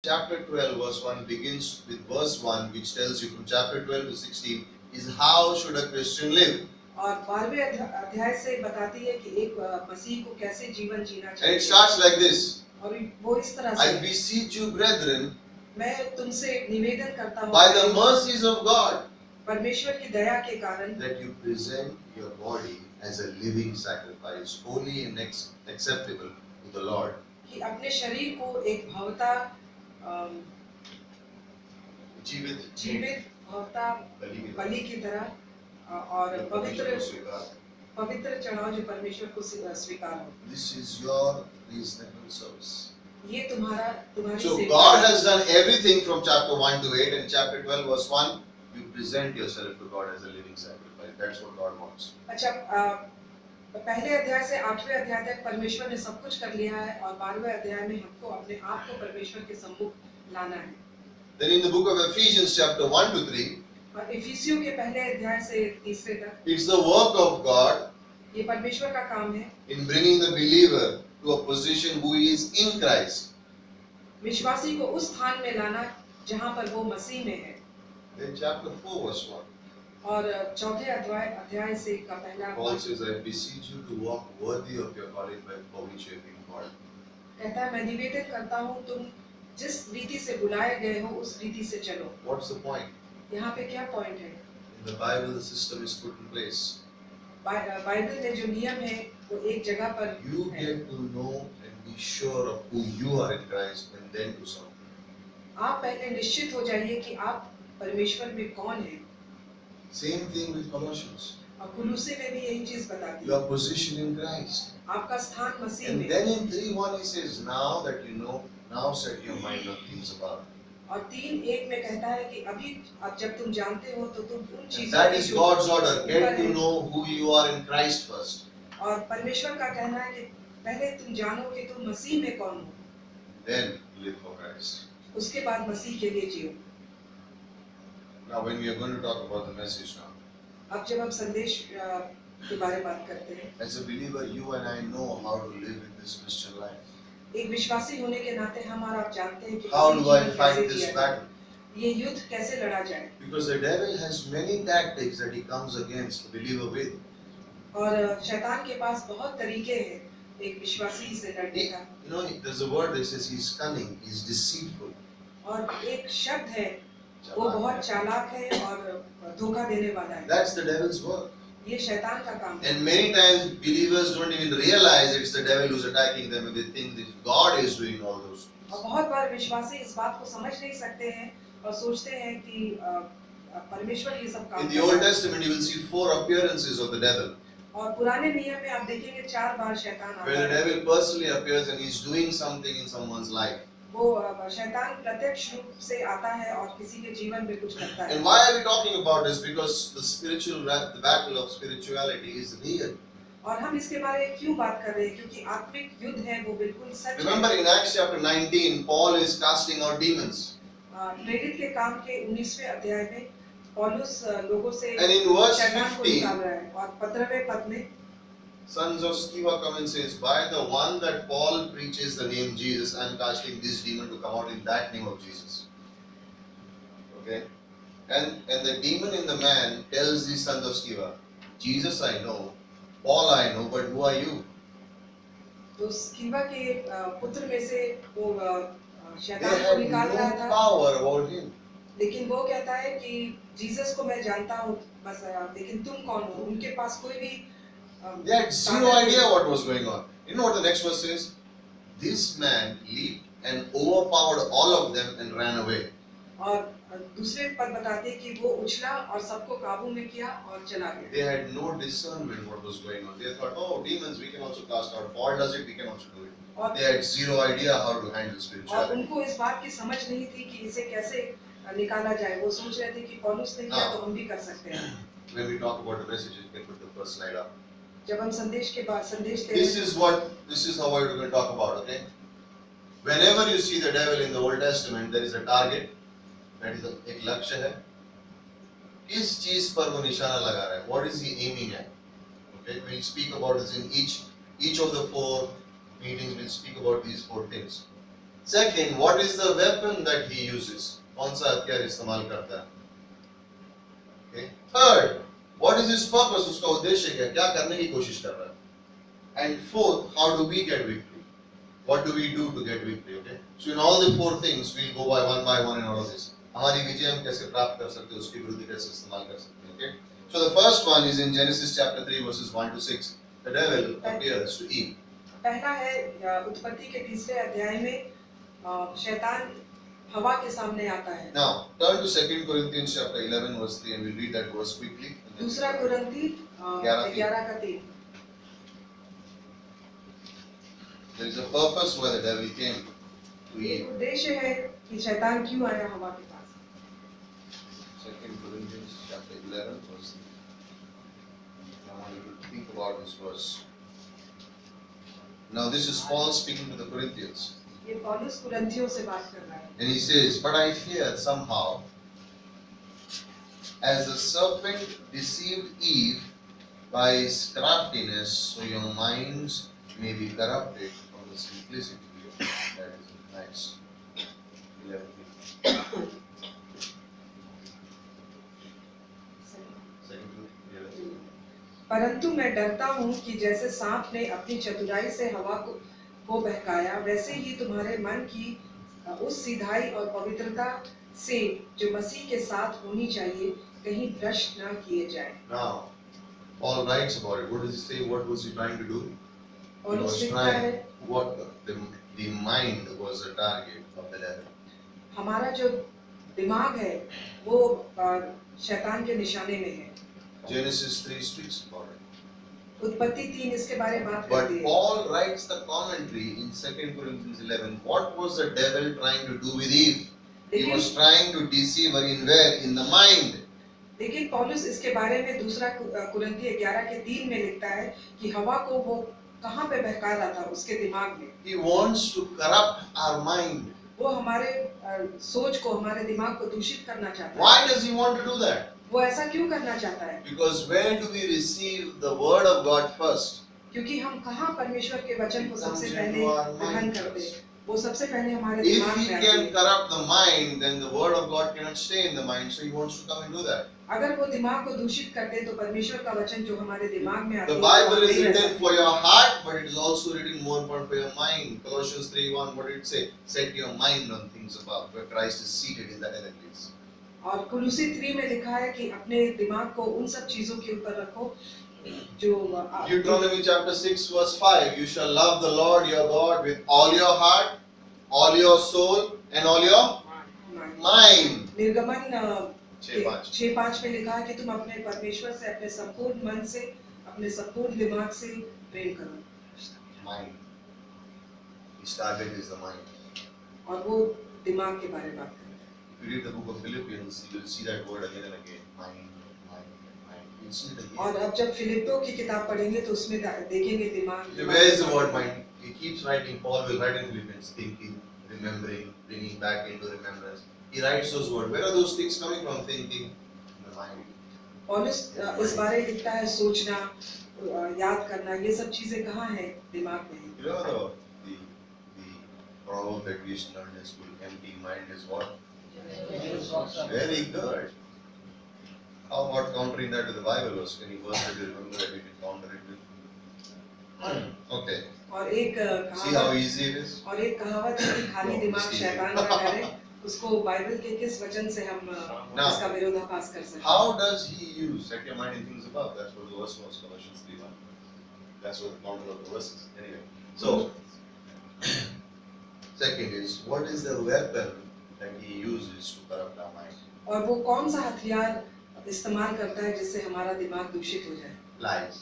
Chapter 12 verse 1 begins with verse 1, which tells you from chapter 12 to 16 is how should a Christian live. और 12वें अध्याय से बताती है कि एक मसीह को कैसे जीवन जीना And it चाहिए। starts like this. और वो इस तरह I से, beseech you, brethren, मैं तुमसे निवेदन करता हूँ by the mercies of God, परमेश्वर की दया के कारण, that you present your body as a living sacrifice, holy and acceptable to the Lord. कि अपने शरीर को एक भवता जीवित भवता बलि की तरह और पवित्र चढ़ाओ जो परमेश्वर को स्वीकार हो। This is your reasonable service. ये तुम्हारी So सेवा God है। has done everything from chapter 1 to 8, and chapter 12 verse 1 you present yourself to God as a living sacrifice. That's what God wants. अच्छा, पहले अध्याय से 8वें अध्याय तक परमेश्वर ने सब कुछ कर लिया है और 12वें अध्याय में हमको अपने आप को परमेश्वर के सम्मुख लाना है। Then in the book of Ephesians chapter 1 to 3, और इफिसियों के पहले अध्याय से 3 तक, it's the work of God ये परमेश्वर का काम है in bringing the believer to a position who is in Christ. विश्वासी को उस स्थान में लाना जहां पर वो मसीह में है। Then chapter 4 verse 1, और चौथे अध्याय से का पहला Paul says, I beseech you to walk worthy of your calling for which you have been called. कहता है, मैं निवेदन करता हूँ तुम जिस रीति से बुलाए गए हो उस रीति से चलो। What's the point? यहाँ पे क्या पॉइंट है? In the Bible, the system is put in place. Bible में जो नियम है वो एक जगह पर You है। get to know and be sure of who you are in Christ and then do something. आप पहले निश्चित हो जाइए कि आप परमेश्वर में कौन हैं। Same thing with Colossians. और कुलुसे में भी यही चीज बताती है। Your position in Christ. आपका स्थान मसीह And में। then in 3:1 he says, now that you know, now set your mind on things above. और 3:1 में कहता है कि अभी अब जब तुम जानते हो तो तुम उन चीजों That is God's order. Get ऊपर to है। know who you are in Christ first. और परमेश्वर का कहना है कि पहले तुम जानो कि तुम मसीह में कौन हो, Then live for Christ. उसके बाद मसीह के लिए जियो। Now when we are going to talk about the message now. अब जब हम संदेश के बारे में बात करते हैं, As a believer, you and I know how to live in this Christian life. एक विश्वासी होने के नाते हम और आप जानते हैं कि How do I जीवन fight कैसे this जिया battle? जाए, ये युद्ध कैसे लड़ा जाए। Because the devil has many tactics that he comes against the believer with. और शैतान के पास बहुत तरीके हैं एक विश्वासी से लड़ने का। You know, there's a word that says he's cunning, he's deceitful. और एक शब्द है, वो बहुत चालाक है और धोखा देने वाला है। That's the devil's work. ये शैतान का काम है। And many times believers don't even realize it's the devil who's attacking them, and they think that God is doing all those things. और बहुत बार विश्वासी इस बात को समझ नहीं सकते हैं और सोचते हैं कि परमेश्वर ये सब काम। In the Old Testament, you will see 4 appearances of the devil. और पुराने नियम में आप देखेंगे 4 बार शैतान आता Where the है। devil personally appears and he's doing something in someone's life. वो शैतान प्रत्यक्ष रूप से आता है और किसी के जीवन में कुछ करता है। And why are we talking about this? Because the battle of spirituality is real. और हम इसके बारे में क्यों बात कर रहे हैं? क्योंकि आत्मिक युद्ध है, वो बिल्कुल सच है। Remember in Acts chapter 19, Paul is casting out demons. प्रेरित के काम के 19वें अध्याय में पौलुस लोगों से And in verse शैतान को 15, निकाल रहा है और 15वें पद में sons of Sceva come and says, by the one that Paul preaches the name Jesus, I am casting this demon to come out in that name of Jesus. Okay? And the demon in the man tells the sons of Sceva, Jesus I know, Paul I know, but who are you? तो स्कीवा के पुत्र में से वो They शैतान को had निकाल रहा no था, power about him. लेकिन वो कहता है कि जीसस को मैं जानता हूँ बस, लेकिन तुम कौन हो? उनके पास कोई भी They had zero idea what was going on. You know what the next verse says? This man leaped and overpowered all of them and ran away. और दूसरे पद बताते हैं कि वो उछला और सबको काबू में किया और चला गया। They had no discernment what was going on. They thought, oh, demons we can also cast out. Paul does it, we can also do it. They had zero idea how to handle और spirituality. उनको इस बात की समझ नहीं थी कि इसे कैसे निकाला जाए। वो सोच रहे थे कि पौलुस ने किया तो हम भी कर सकते हैं। When we talk about the message, you can put the first slide up. जब हम संदेश के बाद संदेश This is how we're going to talk about, okay? Whenever you see the devil in the Old Testament, there is a target. That is एक लक्ष्य है। किस चीज पर वो निशाना लगा रहा है? What is he aiming at? Okay, we'll speak about this in each of the 4 meetings. We'll speak about these 4 things. Second, what is the weapon that he uses? कौन सा हथियार इस्तेमाल करता है? Okay. Third, what is his purpose? उसका उद्देश्य क्या? क्या करने की कोशिश कर रहा है? And fourth, how do we get victory? What do we do to get victory? Okay. So in all the four things, we'll go by one in all of this. हमारी विजय हम कैसे प्राप्त कर सकते हैं? उसकी विरुद्ध कैसे इस्तेमाल कर सकते हैं? Okay. So the first one is in Genesis chapter 3 verses 1 to 6. The devil appears to Eve. पहला है उत्पत्ति के 3 अध्याय में शैतान हवा के सामने आता है। Now turn to 2 Corinthians chapter 11 verse 3 and we'll read that verse quickly. दूसरा कुरिन्थी 11:3। There is a purpose why the devil came to Eve. एक उद्देश्य है कि शैतान क्यों आया हवा के पास। 2 Corinthians chapter 11 verse 3. I want you to think about this verse. Now this is Paul speaking to the Corinthians. ये पौलुस कुरिन्थियों से बात कर रहा है। And he says, but I fear somehow, as the serpent deceived Eve by his craftiness, so your minds may be corrupted from the simplicity that is in Christ. 11. परंतु मैं डरता हूँ कि जैसे सांप ने अपनी चतुराई से हवा को बहकाया, वैसे ही तुम्हारे मन की उस सीधाई और पवित्रता से जो मसीह के साथ होनी चाहिए कहीं भ्रष्ट न किए जाए। Now, Paul writes about it. What does he say? What was he trying to do? He was trying. What the mind was the target of the devil. हमारा जो दिमाग है वो शैतान के निशाने में है। Genesis 3 speaks about it. उत्पत्ति 3 इसके बारे में बात करती है। But Paul writes the commentary in 2 Corinthians 11. What was the devil trying to do with Eve? He was trying to deceive her in where? In the mind. लेकिन पौलुस इसके बारे में दूसरा कुरिन्थी 11:3 में लिखता है कि हवा को वो कहाँ पे बहका रहा था? उसके दिमाग में। He wants to corrupt our mind. वो हमारे सोच को, हमारे दिमाग को दूषित करना चाहता है। Why does he want to do that? वो ऐसा क्यों करना चाहता है? Because where do we receive the word of God first? क्योंकि हम कहाँ परमेश्वर के वचन को सबसे पहले ग्रहण करते हैं? वो सबसे पहले हमारे दिमाग में आते हैं। If he can corrupt the mind, then the word of God cannot stay in the mind. So he wants to come and do that. अगर वो दिमाग को दूषित कर दे तो परमेश्वर का वचन जो हमारे दिमाग में आता है। The Bible is written for your heart, but it is also written more important for your mind. Colossians 3:1, what did it say? Set your mind on things above, where Christ is seated in the heavenlies. और कुलुसी 3 में लिखा है कि अपने दिमाग को उन सब चीजों के ऊपर रखो जो Deuteronomy chapter 6 verse 5, you shall love the Lord your God with all your heart, all your soul and all your mind. निर्गमन 6:5 में लिखा है कि तुम अपने परमेश्वर से अपने संपूर्ण मन से, अपने संपूर्ण दिमाग से प्रेम करो। Mind. His target is the mind. और वो दिमाग के बारे में बात करता है। If you read the book of Philippians, you will see that word again and again. Mind, mind, mind. You'll see it again. और अब जब फिलिपियों की किताब पढ़ेंगे तो उसमें देखेंगे दिमाग। Where is the word mind? He keeps writing. Paul will write in Philippians, thinking, remembering, bringing back into remembrance. He writes those words. Where are those things coming from? Thinking, the mind. पौलुस इस बारे लिखता है सोचना, याद करना, ये सब चीजें कहाँ हैं? दिमाग में। You know the proverb that we used to learn in school. Empty mind is what? Very good. How about countering that to the Bible verse? Any verse that you remember that you can counter it with? Okay. और एक See how easy it is? और एक कहावत है कि खाली दिमाग शैतान का घर है। उसको बाइबल के किस वचन से हम इसका विरोधाभास कर सकते हैं? How does he use set your mind in things above? That's what the verse was, Colossians 3:1. That's what the counter of the verse is. Anyway, so second is what is the weapon that he uses to corrupt our mind? और वो कौन सा हथियार इस्तेमाल करता है जिससे हमारा दिमाग दूषित हो जाए? Lies.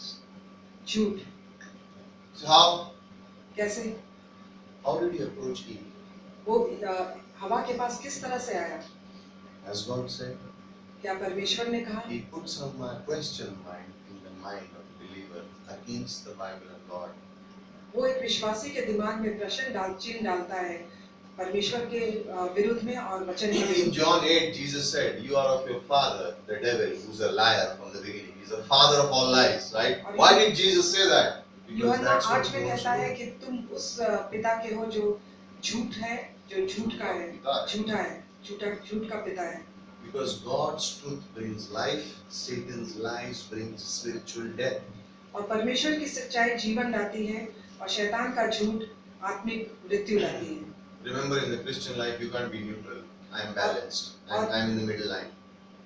झूठ। So how? कैसे? How did he approach Eve? वो हवा के पास किस तरह से आया? As God said, क्या परमेश्वर ने कहा? He puts some question mind in the mind of the believer against the Bible and God. वो एक विश्वासी के दिमाग में प्रश्न चिन्ह डालता है परमेश्वर के विरुद्ध में और वचन के विरुद्ध। In John 8, Jesus said, "You are of your father, the devil, who's a liar from the beginning. He's the father of all lies." Right? Why did Jesus say that? Because यूहन्ना that's what 8 he में wants कहता to है do. कि तुम उस पिता के हो जो झूठ है जो झूठ का है, पिता है। झूठा है, झूठ का पिता है। Because God's truth brings life, Satan's lies brings spiritual death. और परमेश्वर की सच्चाई जीवन लाती है और शैतान का झूठ आत्मिक मृत्यु लाती है। Remember, in the Christian life, you can't be neutral. I am balanced. और- I'm in the middle line.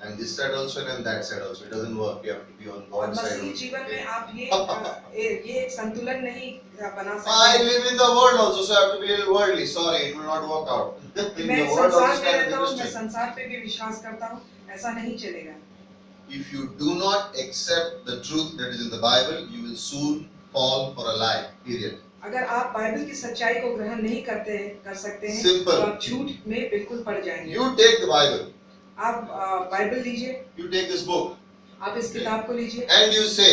I'm this side also and I'm that side also. It doesn't work. You have to be on और God's side. मसीही only, जीवन okay? में आप ये एक संतुलन नहीं बना I सकते। live in the world also, so I have to be a little worldly. Sorry, it will not work out. In मैं the world संसार also में stand रहता with हूँ, मैं Christian. संसार पे भी विश्वास करता हूँ, ऐसा नहीं चलेगा। If you do not accept the truth that is in the Bible, you will soon fall for a lie. Period. अगर आप बाइबल की सच्चाई को ग्रहण नहीं कर सकते हैं, Simple. तो आप झूठ में बिल्कुल पड़ जाएंगे। You take the Bible. आप बाइबल लीजिए, You take this book. आप इस किताब को लीजिए And you say,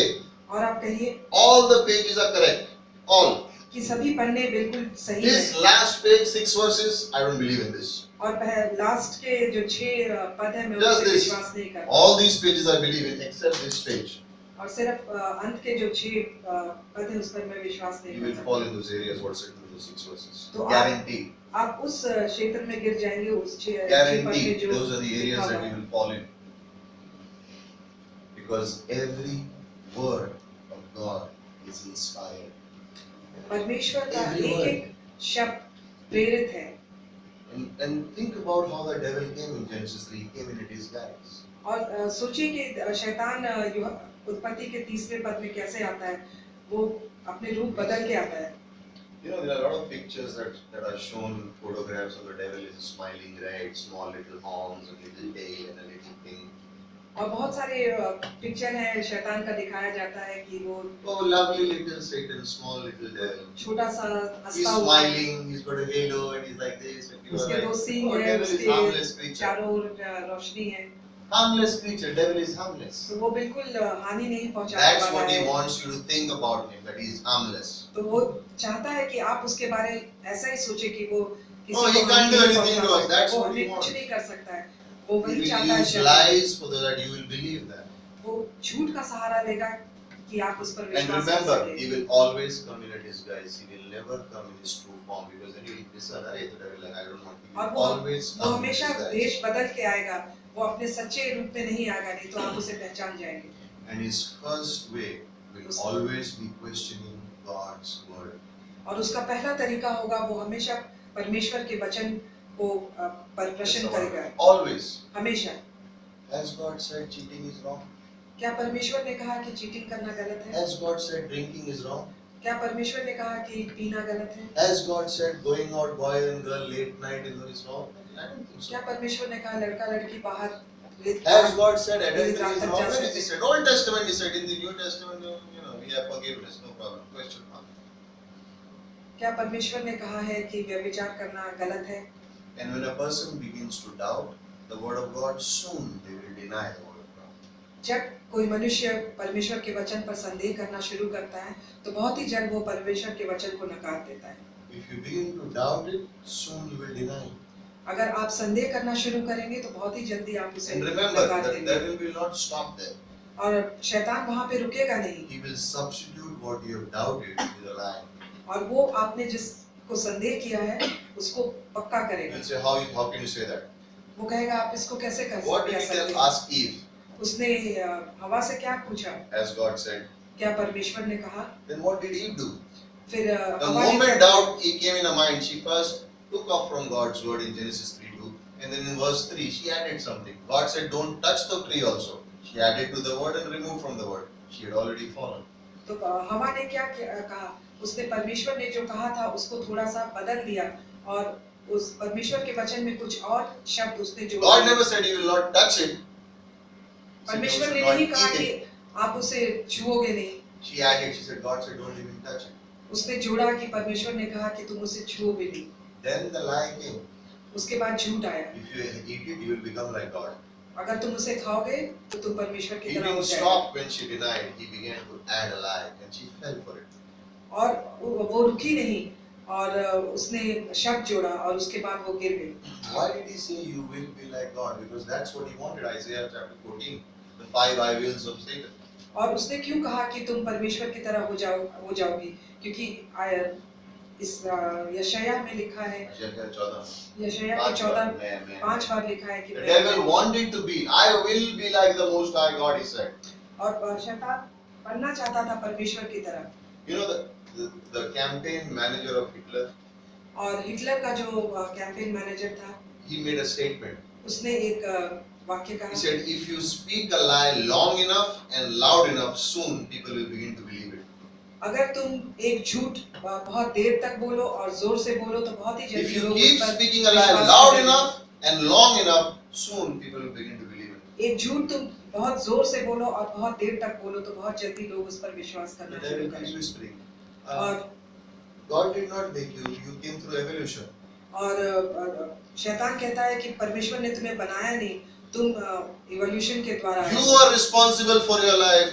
और आप कहिए all the pages are correct. All. कि सभी पन्ने बिल्कुल सही This हैं। last page, 6 verses, I don't believe in this. और लास्ट के जो 6 पद है मैं Just उससे this. विश्वास नहीं करता। All these pages I believe in except this page. और सिर्फ अंत के जो 6 पद है उस पर मैं विश्वास नहीं You will करता। fall in those areas what's written in those 6 verses. तो Guaranteed. आप उस क्षेत्र में गिर जाएंगे, उस 6 पद में Guaranteed. जो Those are the areas लिखा that हुआ you है। will fall in. Because every word of God is inspired. परमेश्वर का Every एक word. एक शब्द प्रेरित है। And think about how the devil came in Genesis 3. He came in a disguise. और सोचिए कि शैतान उत्पत्ति के 30वें पद में कैसे आता है, वो अपने रूप बदल के आता है। You know, there are a lot of pictures that are shown, photographs of the devil is smiling red, small little horns, a little tail and a little thing. और बहुत सारे पिक्चर हैं शैतान का दिखाया जाता है कि वो Oh, lovely little Satan, small little devil. छोटा सा He's हंसता हुआ, smiling, he's got a halo and he's like this. And people उसके are 2 like, सींग oh, हैं, devil is उसके harmless creature. चारों ओर रोशनी है, Harmless creature, devil is harmless. तो वो बिल्कुल हानि नहीं पहुंचाने That's वाला what he है। wants you to think about him, that he is harmless. तो वो चाहता है कि आप उसके बारे ऐसा ही सोचे कि वो किसी Oh, he को can't हानि do नहीं anything to पहुंचा us. सकता, That's वो what he हमें कुछ wants. नहीं कर सकता है। वो He वही will चाहता है use शैतान। lies so that you will believe that. वो झूठ का सहारा लेगा कि आप उस पर And विश्वास कर remember, सकें। he will always come in a disguise. He will never come in his true form because then you will discern, "Arey, the devil, like, I don't want." He और will always वो come in हमेशा disguise. वेश बदल के आएगा, वो अपने सच्चे रूप में नहीं आएगा, नहीं तो आप उसे पहचान जाएंगे। And his first way will always be questioning God's word. और उसका पहला तरीका होगा, वो हमेशा परमेश्वर के वचन को पर प्रश्न करेगा, Always. हमेशा। Has God said cheating is wrong? क्या परमेश्वर ने कहा कि चीटिंग करना गलत है? Has God said drinking is wrong? क्या परमेश्वर ने कहा कि पीना गलत है? Has God said going out boy and girl late night is wrong? I don't think so. क्या परमेश्वर ने कहा लड़का लड़की बाहर Has God said adultery is रात तक wrong? जा Where is सकते he हैं? said? Old Testament he said. In the New Testament, we have forgiveness, no problem. Question mark. क्या परमेश्वर ने कहा है कि व्यभिचार करना गलत है? And when a person begins to doubt the word of God, soon they will deny the word of God. जब कोई मनुष्य परमेश्वर के वचन पर संदेह करना शुरू करता है, तो बहुत ही जल्द वो परमेश्वर के वचन को नकार देता है। If you begin to doubt it, soon you will deny it. अगर आप संदेह करना शुरू करेंगे तो बहुत ही जल्दी आप उसे And remember, नकार the देंगे। devil will not stop there. और शैतान वहाँ पे रुकेगा नहीं, He will substitute what you have doubted with a lie. और वो आपने जिसको संदेह किया है उसको पक्का He करेगा। will say, how can you say that? वो कहेगा आप इसको कैसे कर What did he सकते tell? हैं? Ask Eve. उसने हवा से क्या पूछा? As God said. क्या परमेश्वर ने कहा? Then what did Eve do? फिर The हवा ने moment क्या doubt came in her mind, she first took off from God's word in Genesis 3:2, and then in verse 3 she added something. God said, "Don't touch the tree." Also, she added to the word and removed from the word. She had already fallen. तो हवा ने क्या कहा? उसने परमेश्वर ने जो कहा था उसको थोड़ा सा बदल दिया और उस परमेश्वर के वचन में कुछ और शब्द उसने जोड़ God दिए। never said you will not touch it. परमेश्वर ने She नहीं said, कहा "Don't कि eat it." आप उसे छुओगे नहीं। She added. She said, "God said don't even touch it." उसने जोड़ा कि परमेश्वर ने कहा कि तुम उसे छुओ भी नहीं। Then the lie came. उसके बाद झूठ आया, If you eat it, you will become like God. अगर तुम उसे खाओगे तो तुम परमेश्वर की He तरह हो didn't जाओगे। stop when she denied. He began to add a lie, and she fell for it. और वो रुकी नहीं और उसने शब्द जोड़ा और उसके बाद वो गिर गई। Why did he say you will be like God? Because that's what he wanted. Isaiah chapter 14, the 5 I wills of Satan. और उसने क्यों कहा कि तुम परमेश्वर की तरह हो जाओगी? क्योंकि इस यशायाह में लिखा है, यशायाह 14 यशायाह के 14 में 5 बार लिखा है कि the devil wanted to be, I will be like the Most High God, he said. और शैतान बनना चाहता था परमेश्वर की तरह। You know the campaign manager of Hitler, और हिटलर का जो कैंपेन मैनेजर था, he made a statement. उसने एक वाक्य He कहा, said, if you speak a lie long enough and loud enough, soon people will begin to believe it. अगर तुम एक झूठ बहुत देर तक बोलो और जोर से बोलो तो बहुत ही If जल्दी you लोग keep उस पर speaking a lie विश्वास loud करेंगे। enough and long enough, soon people will begin to believe it. एक झूठ तुम बहुत जोर से बोलो और बहुत देर तक बोलो तो बहुत जल्दी लोग उस पर विश्वास The करना devil शुरू keeps करेंगे। whispering. और God did not make you, you came through evolution. और शैतान कहता है कि परमेश्वर ने तुम्हें बनाया नहीं, तुम इवोल्यूशन के द्वारा आए You हो। are responsible for your life.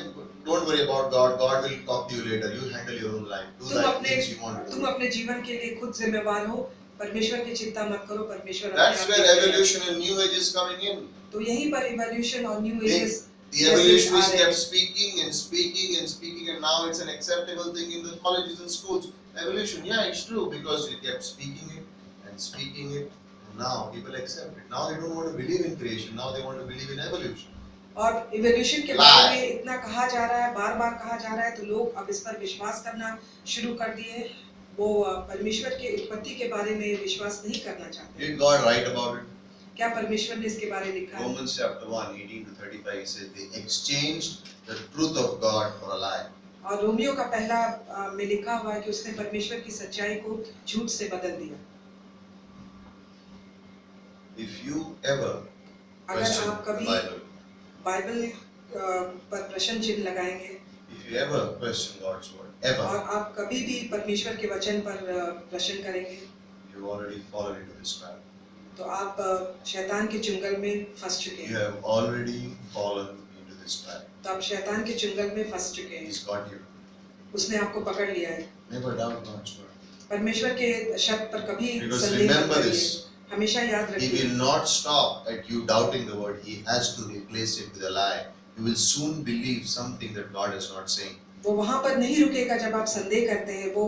Don't worry about God. God will talk to you later. You handle your own life. Do the things you want to तुम do. अपने जीवन के लिए खुद जिम्मेवार हो, परमेश्वर की चिंता मत करो, परमेश्वर अपने That's आप where देखेगा। evolution and new age is coming in. तो यहीं पर इवोल्यूशन और new The, ages the evolutionists kept speaking and speaking and speaking, and now it's an acceptable thing in the colleges and schools. Evolution, yeah, it's true because you kept speaking it and speaking it, and now people accept it. Now they don't want to believe in creation. Now they want to believe in evolution. और evolution के बारे में इतना कहा जा रहा है, बार-बार कहा जा रहा है, तो लोग अब इस पर विश्वास करना शुरू कर दिए हैं। वो परमेश्वर के उत्पत्ति के बारे में विश्वास नहीं करना चाहते। Did God write about it? क्या परमेश्वर ने इसके बारे में लिखा है? Romans chapter 1, 18 to 35, he says they exchanged the truth of God for a lie. और रोमियो का पहला में लिखा हुआ है कि उसने परमेश्वर की सच्चाई को झूठ से बदल दिया। If you ever अगर question आप the कभी Bible, बाइबल पर प्रश्न चिन्ह लगाएंगे, if you ever question God's word, ever, और आप कभी भी परमेश्वर के वचन पर प्रश्न करेंगे, you've already fallen into this trap. तो आप शैतान के चुंगल में फंस चुके You हैं। have already fallen into this trap. तो आप शैतान के चुंगल में फंस चुके हैं। He's got you. उसने आपको पकड़ लिया है। Never doubt God's word. परमेश्वर के शब्द पर कभी Because संदेह मत remember करिए। this. हमेशा याद He रखिए। will not stop at you doubting the word. He has to replace it with a lie. You will soon believe something that God is not saying. वो वहाँ पर नहीं रुकेगा जब आप संदेह करते हैं, वो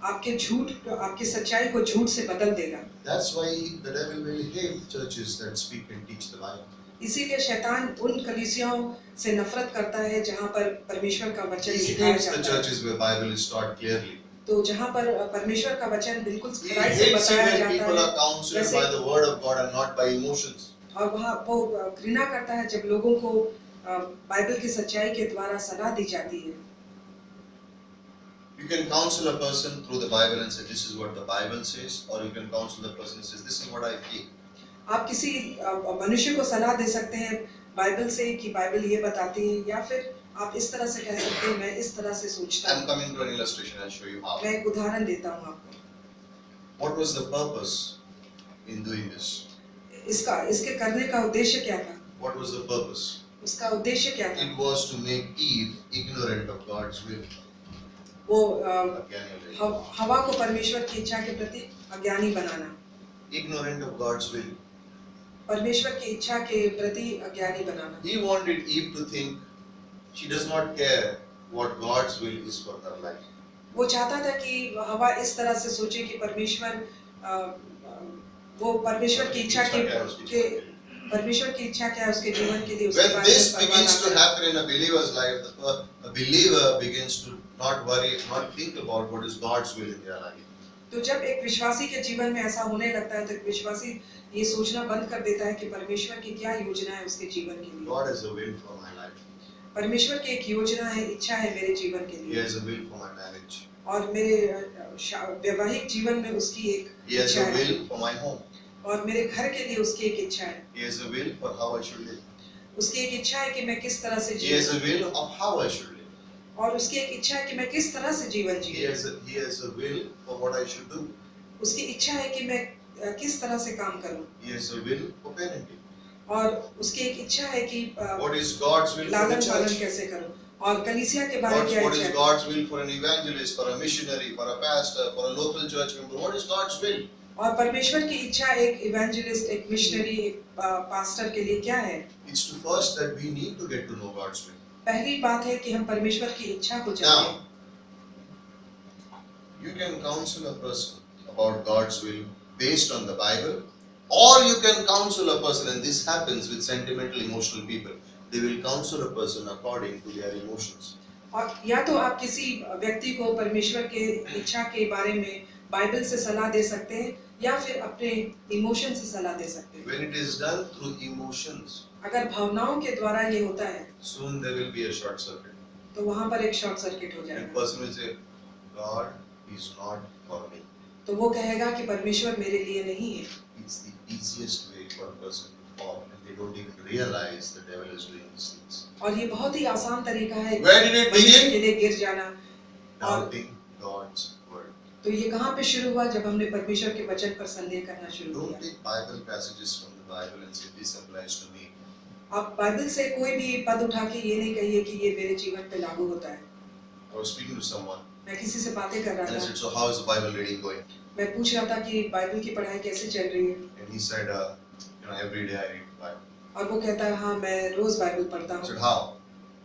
आपके झूठ, आपकी सच्चाई को झूठ से बदल देगा। That's why the devil will hate churches that speak and teach the Bible. इसीलिए शैतान उन कलीसियाओं से नफरत करता है जहाँ पर परमेश्वर का वचन He सिखाया hates the जाता है। churches where Bible is taught clearly. तो जहाँ पर परमेश्वर का वचन बिल्कुल He खराई से hates it बताया when जाता people है, are counseled by the word of God and not by emotions. और वहाँ वो घृणा करता है जब लोगों को बाइबल की सच्चाई के द्वारा सलाह दी जाती है। You can counsel a person through the Bible and say this is what the Bible says, or you can counsel the person and says this is what I feel. आप किसी मनुष्य को सलाह दे सकते हैं बाइबल से कि बाइबल ये बताती है, या फिर आप इस तरह से कह सकते हैं मैं इस तरह से सोचता I'm हूँ। coming to an illustration. I'll show you how. मैं एक उदाहरण देता हूँ आपको। What was the purpose in doing this? इसके करने का उद्देश्य क्या था? What was the purpose? उसका उद्देश्य क्या था? It was to make Eve ignorant of God's will. वो अज्ञानी हो गई। हवा को परमेश्वर की इच्छा के प्रति अज्ञानी बनाना। Ignorant of God's will. परमेश्वर की इच्छा के प्रति अज्ञानी बनाना। He wanted Eve to think she does not care what God's will is for her life. वो चाहता था कि हवा इस तरह से सोचे कि परमेश्वर वो परमेश्वर की इच्छा के परमेश्वर की इच्छा क्या है उसके जीवन के लिए। When this begins to happen in a believer's life, a believer begins to not worry, not think about what is God's will in their life. तो जब एक विश्वासी के जीवन में ऐसा होने लगता है तो एक विश्वासी ये सोचना बंद कर देता है कि परमेश्वर की क्या योजना है उसके जीवन के लिए। God has a will for my life. परमेश्वर की एक योजना है, इच्छा है मेरे जीवन के लिए। He has a will for my marriage. और मेरे वैवाहिक जीवन में उसकी एक He has इच्छा a है। will for my home. और मेरे घर के लिए उसकी एक इच्छा है। He has a will for how I should live. उसकी एक इच्छा है कि मैं किस तरह से He has जीऊं। a will of how I should live. और उसकी एक इच्छा है कि मैं किस तरह से जीवन He जीऊं। has a will for what I should do. उसकी इच्छा है कि मैं किस तरह से काम करूं। He has a will for parenting. और उसकी एक इच्छा है कि What is God's will for the लालन पालन church? कैसे करूं। और कलीसिया के बारे में क्या What इच्छा is है। God's will for an evangelist, for a missionary, for a pastor, for a local church member? What is God's will? और परमेश्वर की इच्छा एक इवेंजलिस्ट, एक मिशनरी, एक पास्टर के लिए क्या है। It's to first that we need to get to know God's will. पहली बात है कि हम परमेश्वर की इच्छा को जानें। Now, You can counsel a person about God's will based on the Bible, or you can counsel a person, and this happens with sentimental, emotional people. They will counsel a person according to their emotions. और या तो आप किसी व्यक्ति को परमेश्वर के इच्छा के बारे में बाइबल से सलाह दे सकते हैं या फिर अपने इमोशन से सलाह दे सकते हैं। When it is done through emotions, अगर भावनाओं के द्वारा ये होता है soon there will be a short circuit. तो वहां पर एक शॉर्ट सर्किट हो And जाएगा। person will say, God is not for me. तो वो कहेगा कि परमेश्वर मेरे लिए नहीं है। It's the easiest way for a person to fall, and they don't even realize the devil is doing these things. और ये बहुत ही आसान तरीका है Where did it मनुष्य begin? के लिए गिर जाना। Doubting God's word. तो ये कहाँ पे शुरू हुआ? जब हमने परमेश्वर के वचन पर संदेह करना शुरू Don't किया। take Bible passages from the Bible and say this applies to me. आप बाइबल से कोई भी पद उठा के ये नहीं कहिए कि ये मेरे जीवन पे लागू होता है। I was speaking to someone मैं किसी से बातें कर and I रहा था। said, so how is the Bible reading going? मैं पूछ रहा था कि बाइबल की पढ़ाई कैसे चल रही है। And he said, every day I read the Bible. और वो कहता है हाँ मैं रोज बाइबल पढ़ता I said, हूँ। how?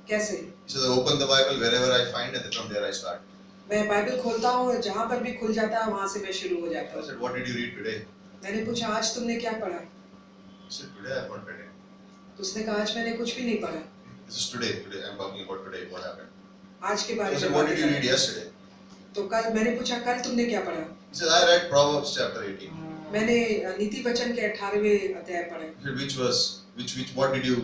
कैसे? He said, I open the Bible wherever I find it, from there I start. मैं बाइबल खोलता हूँ, जहाँ पर भी खुल जाता है वहाँ से मैं शुरू हो जाता I हूँ। said, what did you read today? मैंने पूछा आज तुमने क्या पढ़ा? He said, today I have not read it. तो उसने कहा आज मैंने कुछ भी नहीं पढ़ा। This is today. Today I'm talking about today. What happened? आज के So I बारे said, में what बातें did you कर read रहे हैं। yesterday? तो कल मैंने पूछा कल तुमने क्या पढ़ा? He said, I read Proverbs chapter 18. मैंने नीति वचन के 18वें अध्याय पढ़े। He said, which verse? What did you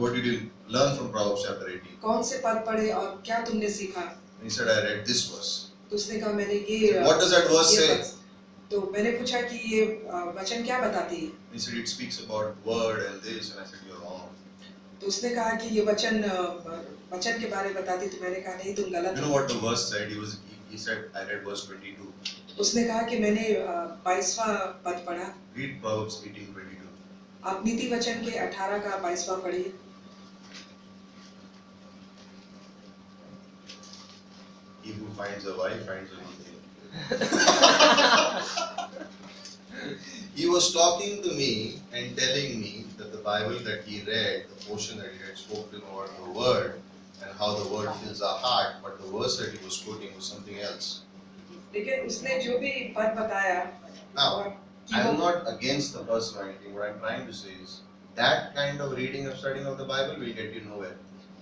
learn from Proverbs chapter 18? कौन से पद पढ़े और क्या तुमने सीखा? And he said, I read this verse. तो उसने कहा मैंने ये He said, what does that verse ये say? पद- तो मैंने पूछा कि ये वचन क्या बताती है? And he said, it speaks about word and this. And I said, you're wrong. तो उसने कहा कि ये वचन वचन के बारे में बताती। तो मैंने कहा नहीं तुम गलत You हो। know what the verse said? He said, I read verse 22. उसने कहा कि मैंने 22वां पद पढ़ा। Read Proverbs 18:22. आप नीति वचन के 18 का 22वां पढ़िए। He who finds a wife finds a good thing. He was talking to me and telling me that the Bible that he read, the portion that he had spoken about the word and how the word fills our heart, but the verse that he was quoting was something else. लेकिन उसने जो भी पद बताया Now, और कि I am वो- not against the person or anything. What I'm trying to say is that kind of reading and studying of the Bible will get you nowhere.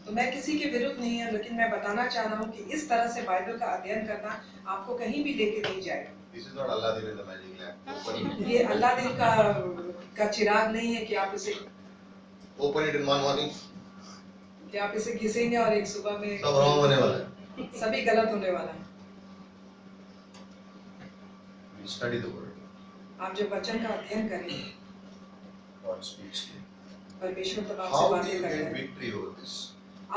तो मैं किसी के विरुद्ध नहीं है, लेकिन मैं बताना चाह रहा हूँ कि इस तरह से बाइबल का अध्ययन करना आपको कहीं भी लेके नहीं जाएगा। This is not Aladdin in the magic lamp. Open it. ये अल्लाह दिन का चिराग नहीं है कि आप इसे Open it in one morning. घिसेंगे और एक सुबह में सब wrong होने वाला है. सभी गलत होने वाला है। You study the word. आप जब वचन का अध्ययन करेंगे, God speaks to you. परमेश्वर तब आपसे How do बातें you करता get है। victory over this?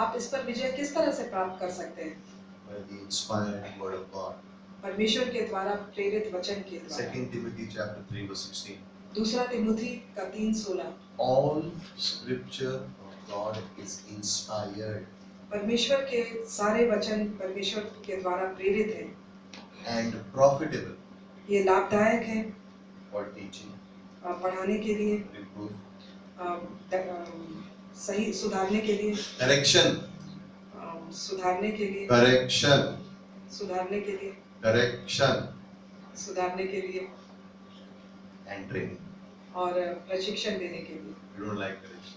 आप इस पर विजय किस तरह से प्राप्त कर सकते हैं? By the inspired word of God. परमेश्वर के द्वारा प्रेरित वचन के द्वारा। 2 Timothy chapter 3 verse 16. दूसरा तिमुथी का 3:16। All scripture of God is inspired परमेश्वर के सारे वचन परमेश्वर के द्वारा प्रेरित हैं। and profitable ये लाभदायक है for teaching, पढ़ाने के लिए, reproof, सही सुधारने के लिए, correction, सुधारने के लिए, correction, सुधारने के लिए, correction सुधारने के लिए and training. और प्रशिक्षण देने के लिए। You don't like correction.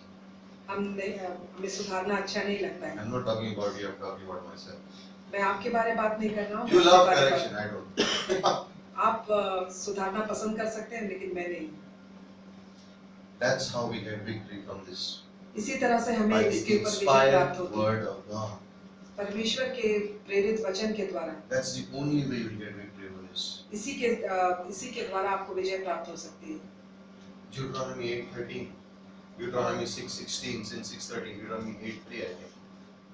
हमें सुधारना अच्छा नहीं लगता है। I'm not talking about you, I'm talking about myself. मैं आपके बारे में बात नहीं कर रहा हूँ। You मैं love अपने बारे में correction, I don't. आप सुधारना पसंद कर सकते हैं, लेकिन मैं नहीं। That's how we get victory from this. इसी तरह से हमें By इसके the ऊपर विजय प्राप्त inspired होती है। word of God. परमेश्वर के प्रेरित वचन के द्वारा। That's the only way you will get victory over this. इसी के द्वारा आपको विजय प्राप्त हो सकती है। Deuteronomy 8:13, Deuteronomy 6:16, sin 6:13, Deuteronomy 8:3 I think.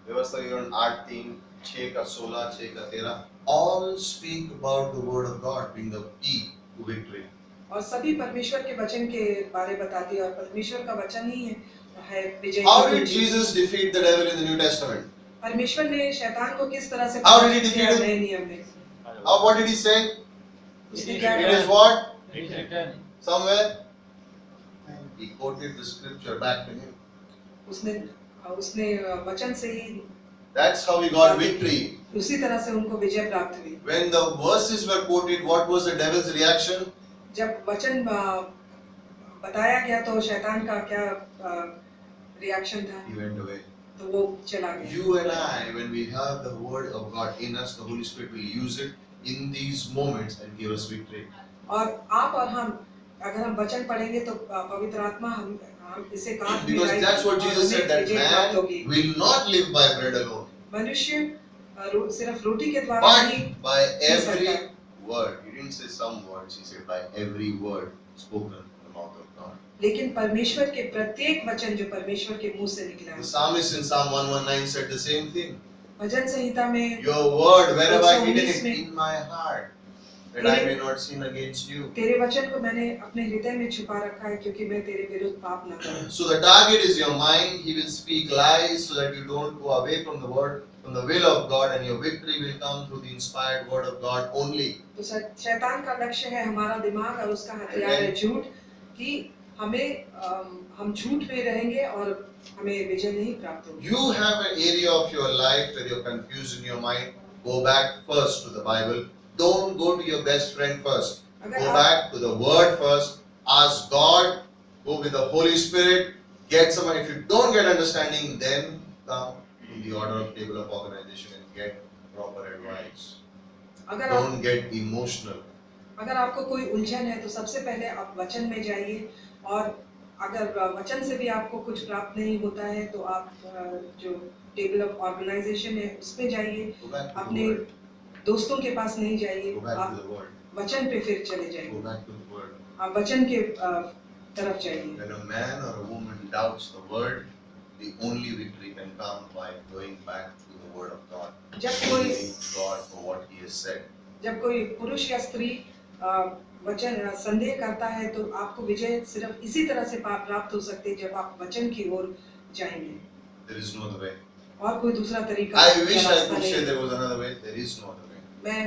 व्यवस्था विवरण 8:3, 6 का 16, 6 का 13, all speak about the word of God being the key to victory. और सभी परमेश्वर के वचन के बारे बताती है और परमेश्वर का वचन ही है विजय। How did Jesus defeat the devil in the New Testament? परमेश्वर ने शैतान को किस तरह से How did he defeat him? नए नियम में? What did he say? उसने क्या It is कहा? what? It's written. Somewhere? He quoted the scripture back to him. उसने वचन से ही That's how we got victory. उसी तरह से उनको विजय प्राप्त हुई। When the verses were quoted, what was the devil's reaction? जब वचन बताया गया तो शैतान का क्या रिएक्शन था? He went away. तो वो चला गया। You and I, when we have the word of God in us, the Holy Spirit will use it in these moments and give us victory. और आप और हम अगर हम वचन पढ़ेंगे तो पवित्र आत्मा हम इसे काम में Because that's what Jesus said, that man will not live by bread alone, मनुष्य सिर्फ रोटी के द्वारा नहीं but by every word. He didn't say some words, he said by every word spoken from the mouth of God. लेकिन परमेश्वर के प्रत्येक वचन जो परमेश्वर के मुंह से निकला The है। psalmist in Psalm 119 said the same thing. भजन संहिता में Your word, where have I hidden 119 it? In my heart, that I may not sin against you. तेरे वचन को मैंने अपने हृदय में छुपा रखा है क्योंकि मैं तेरे विरुद्ध पाप न करूं। So the target is your mind. He will speak lies so that you don't go away from the word, from the will of God, and your victory will come through the inspired word of God only. तो शैतान का लक्ष्य है हमारा दिमाग और उसका हथियार है झूठ, कि हम झूठ में रहेंगे और हमें विजय नहीं प्राप्त होगी। You have an area of your life where you're confused in your mind. Go back first to the Bible. Don't go to your best friend first. Go back to the Word first. Ask God. Go with the Holy Spirit. Get someone. If you don't get understanding, then come to the order of table of organization and get proper advice. Don't get emotional. अगर आपको कोई उलझन है तो सबसे पहले आप वचन में जाइए, और अगर वचन से भी आपको कुछ प्राप्त नहीं होता है तो आप जो टेबल ऑफ ऑर्गेनाइजेशन है उसमें जाइए, अपने दोस्तों के पास नहीं जाइए, आप वचन पे फिर चले जाइए, आप वचन के तरफ जाइए। When a man or a woman doubts the word, the only victory can come by going back to the word of God. जब कोई God for what He has said. जब कोई पुरुष या स्त्री वचन संदेह करता है तो आपको विजय सिर्फ इसी तरह से प्राप्त हो सकती है जब आप वचन की ओर जाएंगे। There is no other way. और कोई दूसरा तरीका I wish I could say there was another way. There is no other way. मैं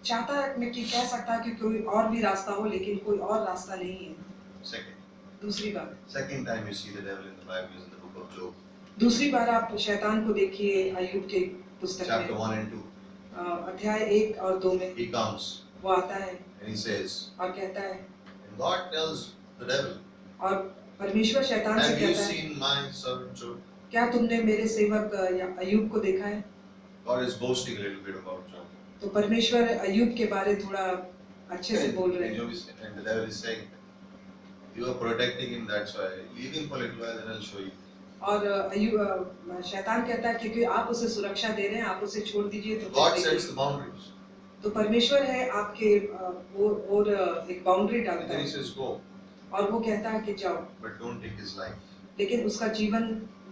चाहता मैं कि कह सकता कि कोई और भी रास्ता हो, लेकिन कोई और रास्ता नहीं है। Second. दूसरी बात। Second time you see the devil in the Bible is in the book of Job. दूसरी बार आप शैतान को देखिए अय्यूब के पुस्तक में। Chapter 1 and 2. अध्याय 1 और 2 में। He comes. वो आता है। And he says. और कहता है। And God tells the devil. और परमेश्वर शैतान से कहता है। Have you seen my servant Job? क्या तुमने मेरे सेवक अय्यूब को देखा है? God is boasting a little bit about Job. तो परमेश्वर अय्यूब के बारे थोड़ा अच्छे से बोल रहे हैं। And the devil is saying, you are protecting him, that's why. Leave him for a little while, then I'll show you. और अय्यूब शैतान कहता है क्योंकि आप उसे सुरक्षा दे रहे हैं, आप उसे छोड़ दीजिए तो God sets the boundaries. तो परमेश्वर है आपके और एक बाउंड्री डालता है। And then he says, go. और वो कहता है कि जाओ। But don't take his life. लेकिन उसका जीवन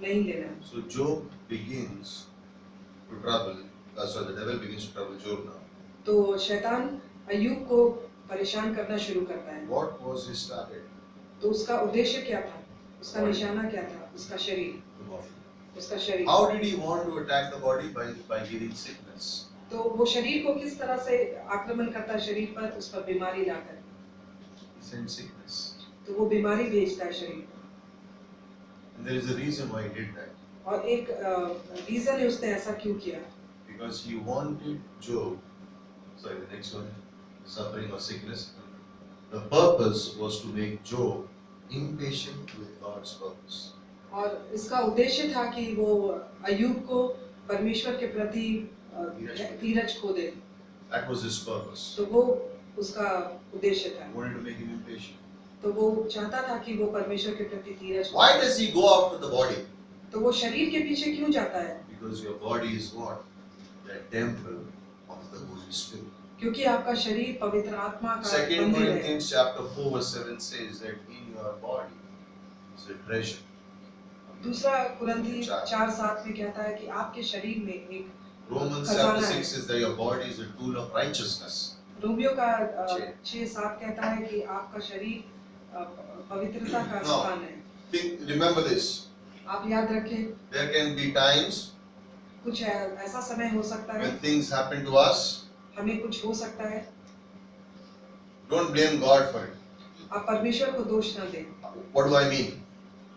नहीं लेना। So Job begins to trouble. So the devil begins to trouble Job now. तो शैतान अय्यूब को परेशान करना शुरू करता है। What was his target? तो उसका उद्देश्य क्या था? उसका निशाना क्या था? उसका शरीर। उसका शरीर। How did he want to attack the body? By giving sickness. तो वो शरीर को किस तरह से आक्रमण करता है शरीर पर? उस पर बीमारी लाकर। He sends sickness. तो वो बीमारी भेजता है शरीर पर। And there is a reason why he did that. और एक रीजन है उसने ऐसा क्यों किया? Because he wanted Job. Sorry, the next one, suffering or sickness. The purpose was to make Job impatient with God's purpose. और इसका उद्देश्य था कि वो अय्यूब को परमेश्वर के प्रति धीरज खो दे। That was his purpose. तो वो उसका उद्देश्य था। He wanted to make him impatient. तो वो चाहता था कि वो परमेश्वर के प्रति धीरज। Why does he go after the body? तो वो शरीर के पीछे क्यों जाता है? Because your body is what? The temple of the Holy Spirit. क्योंकि आपका शरीर पवित्र आत्मा का मंदिर है। 2 Corinthians chapter 4 verse 7 says that in your body is a treasure. दूसरा कुरिन्थी 4:7 में कहता है कि आपके शरीर में एक Romans chapter 6 says that your body is a tool of righteousness. Romeo का 6:7 कहता है कि आपका शरीर पवित्रता का स्थान है। Remember this. आप याद रखें। There can be times कुछ ऐसा समय हो सकता है when things happen to us. हमें कुछ हो सकता है। Don't blame God for it. आप परमेश्वर को दोष न दें। What do I mean?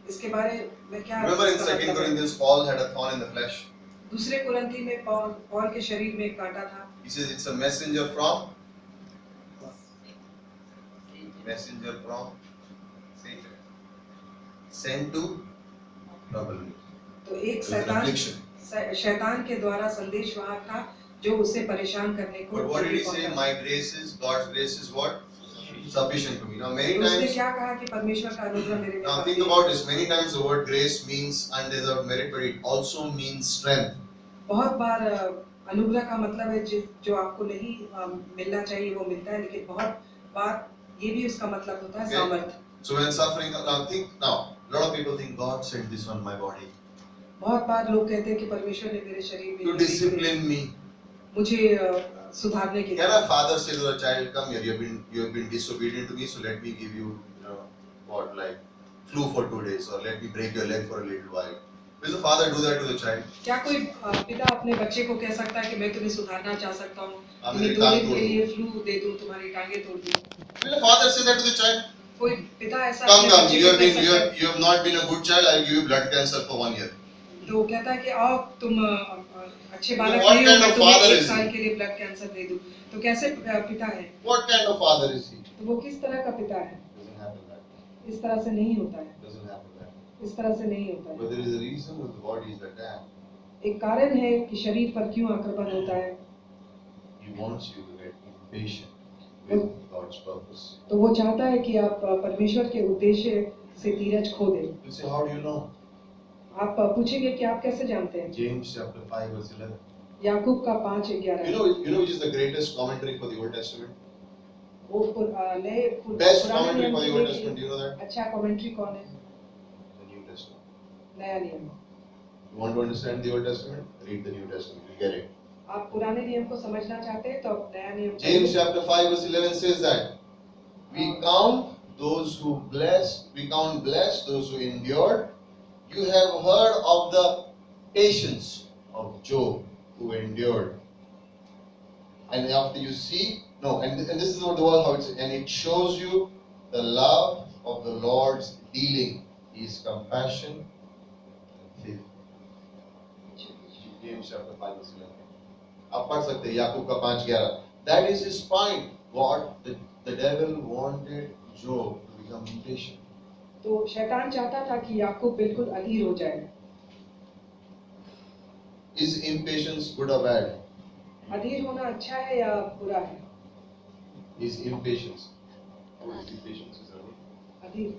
इसके बारे में क्या? Remember in 2 Corinthians, Paul had a thorn in the flesh. दूसरे कुरिन्थी में पौल के शरीर में एक कांटा था। He says it's a messenger from Satan, sent to trouble me. तो एक It was an affliction. शैतान के द्वारा संदेश वहां था जो उसे परेशान करने को। But what did he say? My grace is, God's grace is what? Sufficient to me. Now many तो उसने times. क्या कहा कि परमेश्वर का अनुग्रह मेरे लिए Now काफी think है। about this. Many times the word grace means undeserved merit, but it also means strength. बहुत बार अनुग्रह का मतलब है जो आपको नहीं मिलना चाहिए वो मिलता है, लेकिन बहुत बार ये भी उसका मतलब होता है सामर्थ्य। So when suffering, now a lot of people think God sent this on my body. बहुत बार लोग कहते हैं कि परमेश्वर ने मेरे शरीर में To discipline me. मुझे सुधारने के लिए। Can a father say to a child, come here, you have been disobedient to me, so let me give you, what, like flu for 2 days, or let me break your leg for a little while. Will the father do that to the child? क्या कोई पिता अपने बच्चे को कह सकता है कि मैं तुम्हें सुधारना चाह सकता हूँ, तुम्हें 2 दिन के लिए फ्लू दे दूँ, तुम्हारी टांगे तोड़ दूँ? Will a father say that to the child? कोई पिता ऐसा Come, you have not been a good child. I will give you blood cancer for 1 year. तो कहता है कि आओ तुम अच्छे बालक What नहीं हो, kind मैं of तुम्हें father 1 is साल he? के लिए ब्लड कैंसर दे दूँ। तो कैसे पिता है? What kind of father is he? तो वो किस तरह का पिता है? Doesn't happen that way. इस तरह से नहीं होता है। Doesn't happen that way. इस तरह से नहीं होता है। But there is a reason that the body is attacked. एक कारण है कि शरीर पर क्यों आक्रमण होता है। He wants you to get impatient with God's purpose. तो वो चाहता है कि आप परमेश्वर के उद्देश्य से धीरज खो दें। You say, how do you know? आप पूछेंगे कि आप कैसे जानते हैं? James chapter 5 verse 11. याकूब का 5:11। You know which is the greatest commentary for the Old Testament? वो नए Best commentary for the Old Testament. Do you know that? अच्छा कमेंट्री कौन है? The New Testament. नया नियम। You want to understand the Old Testament? Read the New Testament. You get it. आप पुराने नियम को समझना चाहते हैं तो आप नया नियम। James chapter 5 verse 11 says that we count blessed those who endured. You have heard of the patience of Job who endured. And after you see, and this is what the word how it's, and it shows you the love of the Lord's dealing, His compassion and faith. James chapter 5 verse 11. आप पढ़ सकते हैं याकूब का 5:11. That is his point. What the devil wanted Job to become impatient. तो शैतान चाहता था कि याकूब बिल्कुल अधीर हो जाए। Is impatience good or bad? अधीर होना अच्छा है या बुरा है? Is impatience? What is impatience? Adhir.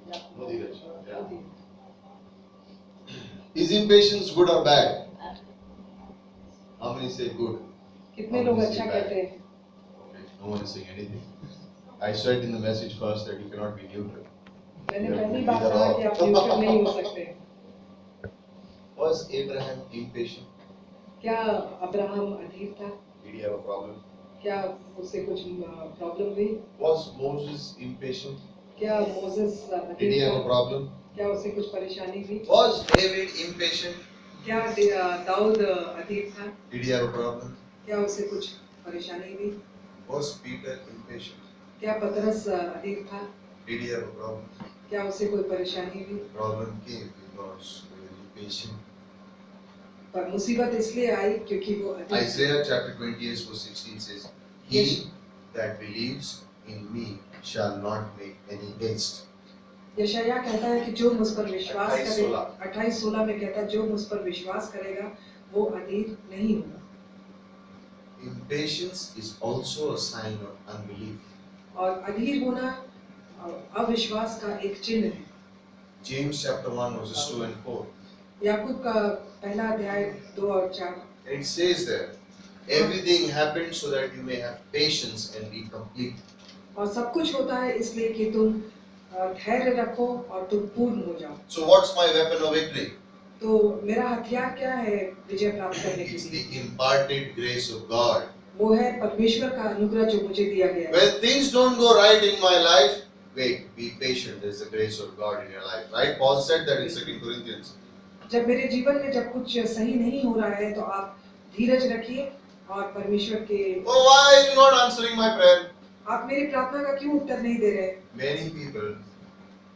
Yeah. Is impatience good or bad? How many say good? कितने लोग अच्छा कहते हैं? Okay, no one is saying anything. I said in the message first that you cannot be neutral. मैंने पहली बात कहा कि आप न्यूट्रल नहीं हो सकते। Was Abraham impatient? क्या अब्राहम अधीर था? Did he have a problem? क्या उससे कुछ प्रॉब्लम हुई? Was Moses impatient? क्या मोसेस अधीर था? Did he have a problem? क्या उससे कुछ परेशानी हुई? Was David impatient? क्या दाऊद अधीर था? Did he have a problem? क्या उससे कुछ परेशानी हुई? Was Peter impatient? क्या पतरस अधीर था? Did he have a problem? क्या उससे कोई परेशानी हुई? The problem came because he was impatient. पर मुसीबत इसलिए आई क्योंकि वो अधीर। Isaiah chapter 28 verse 16 says, "He that believes in me shall not make any haste." यशायाह कहता है कि जो मुझ पर विश्वास 28:16 करेगा, 28:16 में कहता है जो मुझ पर विश्वास करेगा वो अधीर नहीं होगा। Impatience is also a sign of unbelief. और अधीर होना अविश्वास का एक चिन्ह है। James chapter 1 verses 2 and 4. याकूब का पहला अध्याय 2 और 4। It says there, everything happened so that you may have patience and be complete. और सब कुछ होता है इसलिए कि तुम धैर्य रखो और तुम पूर्ण हो जाओ। So what's my weapon of victory? तो मेरा हथियार क्या है विजय प्राप्त करने के It's लिए? the imparted grace of God. वो है परमेश्वर का अनुग्रह जो मुझे दिया गया है। When things don't go right in my life, wait, be patient. There's the grace of God in your life, right? Paul said that in 2 Corinthians. जब मेरे जीवन में जब कुछ सही नहीं हो रहा है तो आप धीरज रखिए और परमेश्वर के। Oh, why are you not answering my prayer? आप मेरी प्रार्थना का क्यों उत्तर नहीं दे रहे? Many people,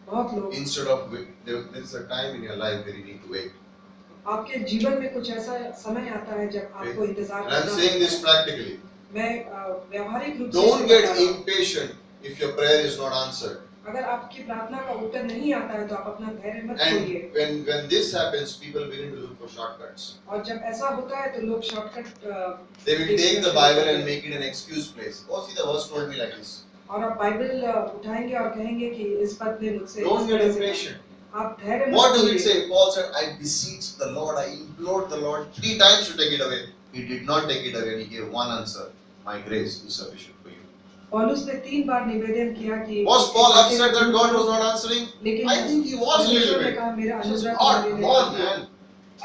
बहुत लोग instead of there's a time in your life where you need to wait. आपके जीवन में कुछ ऐसा समय आता है जब आपको इंतजार And I'm करना saying this पड़ता है। practically. मैं व्यावहारिक रूप से Don't इसे get बता रहा हूँ। impatient if your prayer is not answered. अगर आपकी प्रार्थना का उत्तर नहीं आता है तो आप अपना धैर्य मत And खोइए। when this happens, people begin to look for shortcuts. और जब ऐसा होता है तो लोग shortcut They will take the Bible and make it an excuse place. Oh, see, the verse told me like this. और आप बाइबल उठाएंगे और कहेंगे कि इस पद ने मुझसे Don't इस get तरह से impatient. कहा। आप धैर्य मत What does it खोइए। say? Paul said, I beseech the Lord, I implored the Lord 3 times to take it away. He did not take it away, and he gave one answer. My grace is sufficient for you. पौलुस ने 3 बार निवेदन किया कि Was Paul upset that God was not answering? लेकिन I think he was a little परमेश्वर ने bit. कहा मेरा He says, अनुग्रह God, तुम्हारे come लिए on, काफी है। man.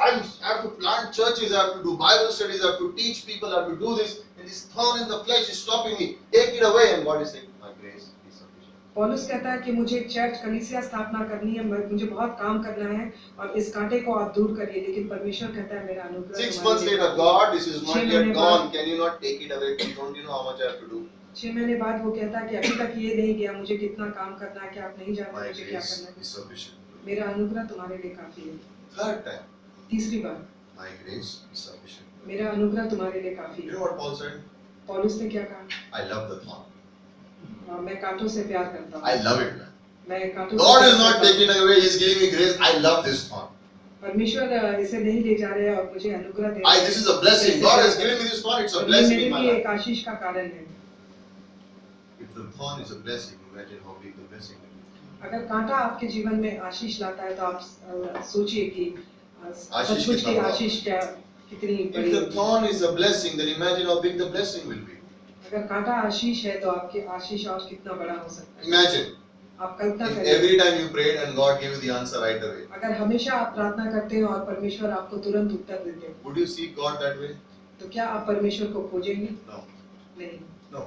I have to plant churches, I have to do Bible studies, I have to teach people, I have to do this. And this thorn in the flesh is stopping me. Take it away. And God is saying, my grace is sufficient. पौलुस कहता है कि मुझे एक church कलीसिया स्थापना करनी है, मुझे बहुत काम करना है और इस कांटे को आप दूर करिए। लेकिन परमेश्वर कहता है मेरा अनुग्रह 6 तुम्हारे months लिए later, काफी है। God, this is 6 not महीने yet बाद gone. Can you not take it away? Don't you know how much I have to do? 6 महीने बाद वो कहता है कि अभी तक ये नहीं गया, मुझे कितना काम करना है कि आप नहीं जानते My मुझे क्या grace करना is sufficient. है। मेरा अनुग्रह तुम्हारे लिए काफी है। Third time, तीसरी बार my grace is sufficient. मेरा अनुग्रह तुम्हारे लिए काफी You है। know what Paul said? पौलुस ने क्या कहा? I love the thorn. मैं कांटों से प्यार करता I हूँ। love it, man. मैं कांटों God से is प्यार not करता हूँ। taking it away. He's giving me grace. I love this thorn. परमेश्वर इसे नहीं ले जा रहे हैं और मुझे अनुग्रह दे रहे हैं। This is a blessing. God has given me this thorn. It's a और ये blessing मेरे in my लिए life. एक आशीष का कारण है। If the thorn is a blessing, imagine how big the blessing will be. अगर कांटा आपके जीवन में आशीष लाता है तो आप सोचिए कि आशीष सचमुच कितना की बड़ा आशीष क्या कितनी बड़ी If the होगी। thorn is a blessing, then imagine how big the blessing will be. अगर कांटा आशीष है तो आपके आशीष और कितना बड़ा हो सकता है। Imagine आप कल्पना if करिए। every time you prayed and God gave you the answer right away. अगर हमेशा आप प्रार्थना करते हैं और परमेश्वर आपको तुरंत उत्तर देते हैं, Would you seek God that way? तो क्या आप परमेश्वर को खोजेंगे? No. नहीं। No.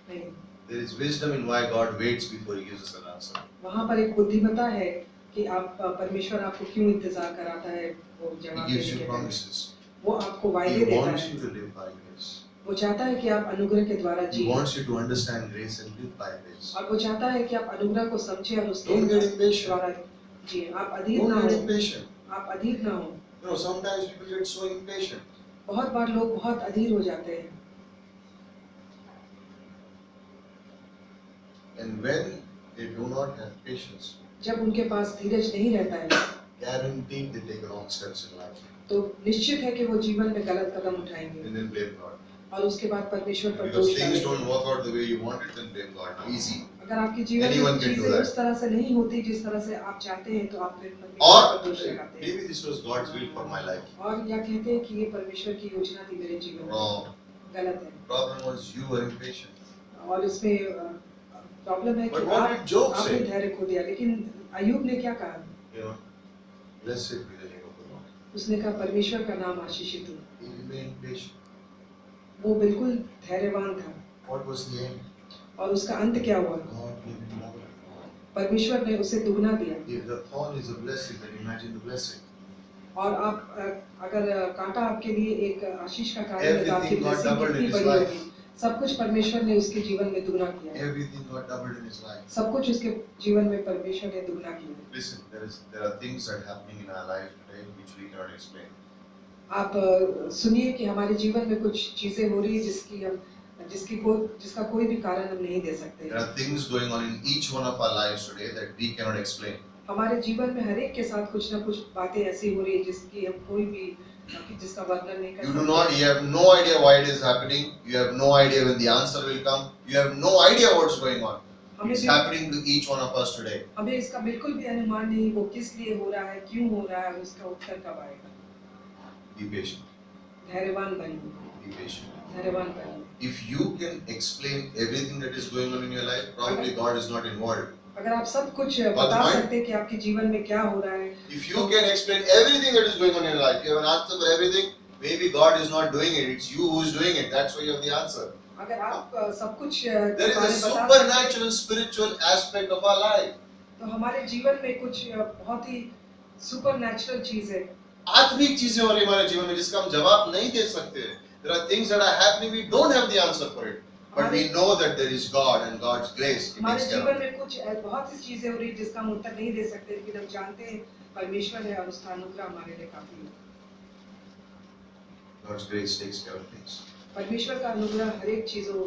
नहीं। There is wisdom in why God waits before He gives us an answer. वहाँ पर एक बुद्धिमत्ता है कि आप परमेश्वर आपको क्यों इंतजार कराता है वो He जवाब gives देने you के लिए। promises. वो आपको वायदे He देता wants है। you to live by grace. वो चाहता है कि आप अनुग्रह के द्वारा He जिए। wants you to understand grace and live by grace. और वो चाहता है कि आप अनुग्रह को समझें और उसके Don't get impatient. द्वारा जिए। आप अधीर ना Don't get हो। impatient. आप अधीर ना हो। You know, sometimes people get so impatient. बहुत बार लोग बहुत अधीर हो जाते हैं। And when they do not have patience, जब उनके पास धीरज नहीं रहता है, guaranteed they take wrong steps in life. तो निश्चित है कि वो जीवन में गलत कदम उठाएंगे And then blame God. और उसके बाद परमेश्वर पर Because दोष things डालेंगे। don't work out the way you want it, then blame God. Easy. अगर आपके जीवन Anyone में can do चीजें that. उस तरह से नहीं होती जिस तरह से आप चाहते हैं तो आप फिर Or परमेश्वर पर दोष लगाते हैं। maybe this was God's will for my life. और या कहते हैं कि ये परमेश्वर की योजना थी मेरे जीवन में। Wrong. गलत है। Problem was you were impatient. और इसमें प्रॉब्लम है कि But what did Job आपने say? धैर्य खो दिया। लेकिन अय्यूब ने क्या कहा? You know, blessed be the name of the Lord. उसने कहा परमेश्वर का नाम आशीषित हो। He remained patient. वो बिल्कुल धैर्यवान था। What was the end? और उसका अंत क्या हुआ? God gave him more. परमेश्वर ने उसे दुगना दिया। If the thorn is a blessing, then imagine the blessing. और आप अगर कांटा आपके लिए एक आशीष का कारण है तो आपकी Everything got blessing doubled in कितनी his बड़ी life. होगी। सब कुछ परमेश्वर ने उसके जीवन में दुगना किया है। Everything got doubled in his life. सब कुछ उसके जीवन में परमेश्वर ने दुगना किया है। Listen, there are things that are happening in our life today which we cannot explain. आप सुनिए कि हमारे जीवन में कुछ चीजें हो रही है जिसका कोई भी कारण हम नहीं दे सकते। There are things going on in each one of our lives today that we cannot explain. हमारे जीवन में हर एक के साथ कुछ ना कुछ बातें ऐसी हो रही है जिसका वर्णन नहीं कर सकते। You have no idea why it is happening. You have no idea when the answer will come. You have no idea what's going on. It's happening to each one of us today. हमें इसका बिल्कुल भी अनुमान नहीं वो किस लिए हो रहा है, क्यों हो रहा है और उसका उत्तर कब आएगा। Be patient. धैर्यवान बनिए। Be patient. धैर्यवान बनिए। If you can explain everything that is going on in your life, probably God is not involved. अगर आप सब कुछ बता सकते हैं कि आपके जीवन में क्या हो रहा है, If you can explain everything that is going on in your life, you have an answer for everything, maybe God is not doing it, it's you who is doing it, that's why you have the answer. अगर आप सब कुछ There is a supernatural, spiritual aspect of our life. तो हमारे जीवन में कुछ बहुत ही सुपरनैचुरल चीज है। आत्मिक चीजें हो रही हमारे जीवन में जिसका हम जवाब नहीं दे सकते। There are things that are happening, we don't have the answer for it, but we know that there is God and God's grace. हमारे जीवन में कुछ बहुत सी चीजें हो रही है जिसका हम उत्तर नहीं दे सकते, लेकिन हम जानते हैं परमेश्वर है और उसका अनुग्रह हमारे लिए काफी है। God's grace takes care of things. परमेश्वर का अनुग्रह हर एक चीजों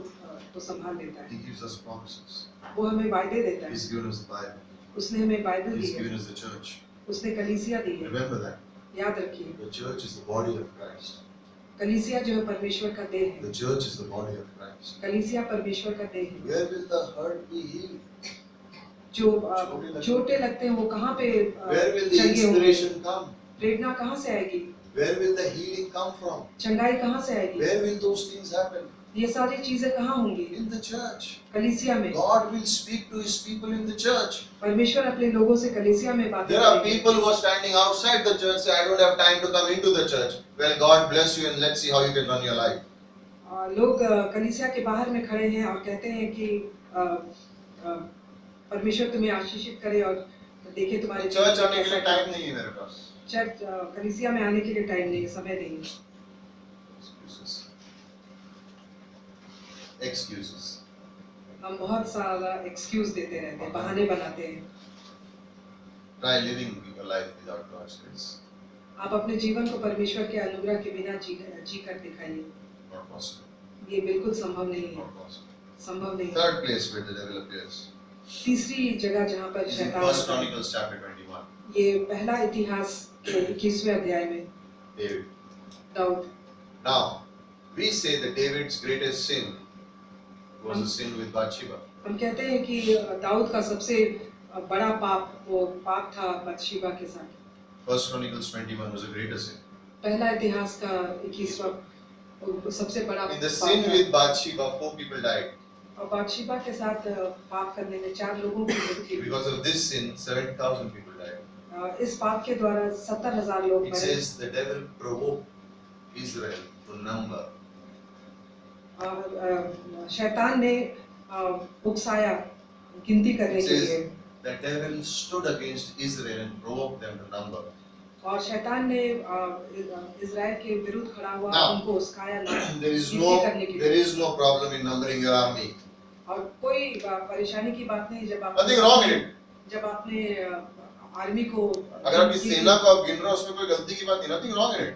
को संभाल लेता He है। gives us promises. वो हमें वायदे देता है। He's given us the Bible. उसने हमें बाइबल दी He's है। given us the church. उसने कलीसिया दी है। Remember that. याद रखिए। The church is the body of Christ. कलीसिया जो है परमेश्वर का देह है। The church is the body of Christ. कलीसिया परमेश्वर का देह है। Where will the hurt be healed? जो चोटें लगते हैं वो कहाँ पे Where will the चंगे होंगे? inspiration come? प्रेरणा कहाँ से आएगी? Where will the healing come from? चंगाई कहाँ से आएगी? Where will those things happen? ये सारी चीजें कहाँ होंगी? In the church. कलीसिया में। God will speak to His people in the church. परमेश्वर अपने लोगों से कलीसिया में बातें There are करेंगे। people who are standing outside the church say, I don't have time to come into the church. Well, God bless you and let's see how you can run your life. लोग कलीसिया के बाहर में खड़े हैं और कहते हैं कि परमेश्वर तुम्हें आशीषित करे और देखे तुम्हारे चर्च आने के लिए टाइम नहीं है मेरे पास। चर्च कलीसिया में आने के लिए टाइम नहीं है, समय नहीं है। Excuses. हम बहुत सारा एक्सक्यूज देते रहते हैं, बहाने बनाते हैं। Try living your life without God's grace. आप अपने जीवन को परमेश्वर के अनुग्रह के बिना जी कर दिखाइए। Not possible. ये बिल्कुल संभव नहीं है। Not possible. संभव नहीं है। Third place where the devil appears तीसरी जगह जहाँ पर is in शैतान First आता है, Chronicles chapter 21. ये पहला इतिहास के 21वें अध्याय में David. Dawood. Now, we say that David's greatest sin was a sin with Bathsheba. हम कहते हैं कि दाऊद का सबसे बड़ा पाप वो पाप था बत्शेबा के साथ। First Chronicles 21 was a greater sin. पहला इतिहास का 21वां सबसे बड़ा In the पाप sin था। with Bathsheba, 4 people died. और बत्शेबा के साथ पाप करने में 4 लोगों की मृत्यु हुई। Because of this sin, 7,000 people died. इस पाप के द्वारा 70,000 लोग It मरे। says the devil provoked Israel to number. शैतान ने उकसाया गिनती करने It के लिए। says the devil stood against Israel and provoked them to number. और शैतान ने इज़राइल के विरुद्ध खड़ा हुआ, Now, उनको उस्काया there is no problem in numbering your army. और कोई परेशानी की बात नहीं जब आप Nothing wrong in it. जब आपने आर्मी को अगर आपकी सेना को आप गिन रहे हो उसमें कोई गलती की बात नहीं, nothing wrong in it.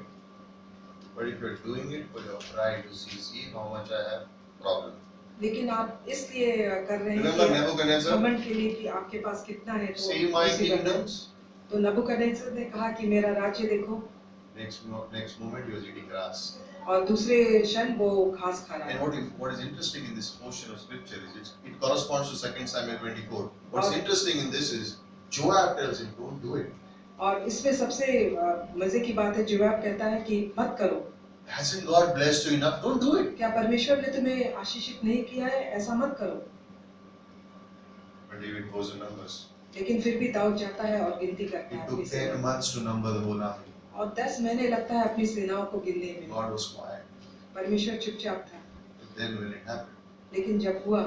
But if you're doing it for your pride to see how much I have, problem. लेकिन आप इसलिए कर रहे हैं Remember कि Nebuchadnezzar? घमंड के लिए कि आपके पास कितना है, तो See my उसी बात है। kingdoms. तो नबूकदनेस्सर ने कहा कि मेरा राज्य देखो, Next moment he was eating grass. और दूसरे क्षण वो घास खा रहा And है। what is interesting in this portion of scripture is it corresponds to 2 Samuel 24. What's और- interesting in this is Joab tells him, don't do it. और इसमें सबसे मजे की बात है, जोआब कहता है कि मत करो। Hasn't God blessed you enough? Don't do it. क्या परमेश्वर ने तुम्हें आशीषित नहीं किया है? ऐसा मत करो। But David goes and numbers. लेकिन फिर भी दाऊद जाता है और गिनती करता It है took अपनी 10 सेना। months to number the whole army. और 10 महीने लगता है अपनी सेनाओं को गिनने में। God was quiet. परमेश्वर चुपचाप था। But then when it happened, लेकिन जब हुआ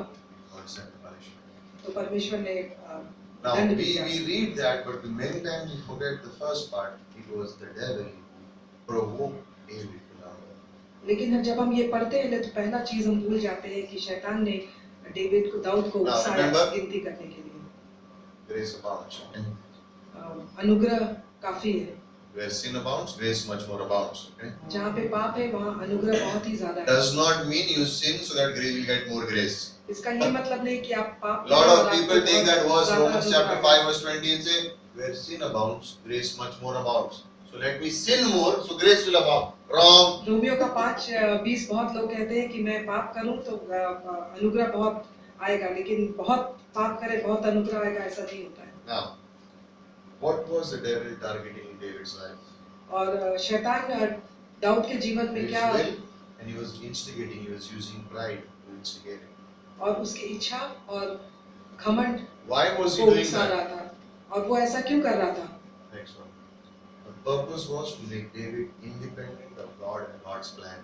God sent the punishment. तो परमेश्वर ने Now दंड we दिया। read that, but many times we forget the first part. It was the devil provoked David to number. लेकिन जब हम ये पढ़ते हैं तो पहला चीज हम भूल जाते हैं कि शैतान ने डेविड को दाऊद को Now, उकसाया remember? गिनती करने के लिए। Grace abounds. अनुग्रह काफी है। Where sin abounds, grace much more abounds. Okay? जहाँ पे पाप है वहाँ अनुग्रह बहुत ही ज्यादा है। Does not mean you sin so that grace will get more grace. इसका ये मतलब नहीं कि आप पाप Lot करें और of आपको people take that verse ज्यादा Romans अनुग्रह chapter आएगा। 5 verse 20 and say, where sin abounds, grace much more abounds. So let me sin more, so grace will abound. Wrong. Romeo का 5:20 बहुत लोग कहते हैं कि मैं पाप करूं तो अनुग्रह बहुत आएगा, लेकिन बहुत पाप करे बहुत अनुग्रह आएगा, ऐसा नहीं होता है। Now, what was the devil targeting in David's life? और शैतान दाऊद के जीवन में His क्या, will, and he was instigating, he was using pride to instigate it. और उसकी इच्छा और घमंड Why was he को doing उकसा that? रहा था, और वो ऐसा क्यों कर रहा था? Next one. The purpose was to make David independent of God and God's plan.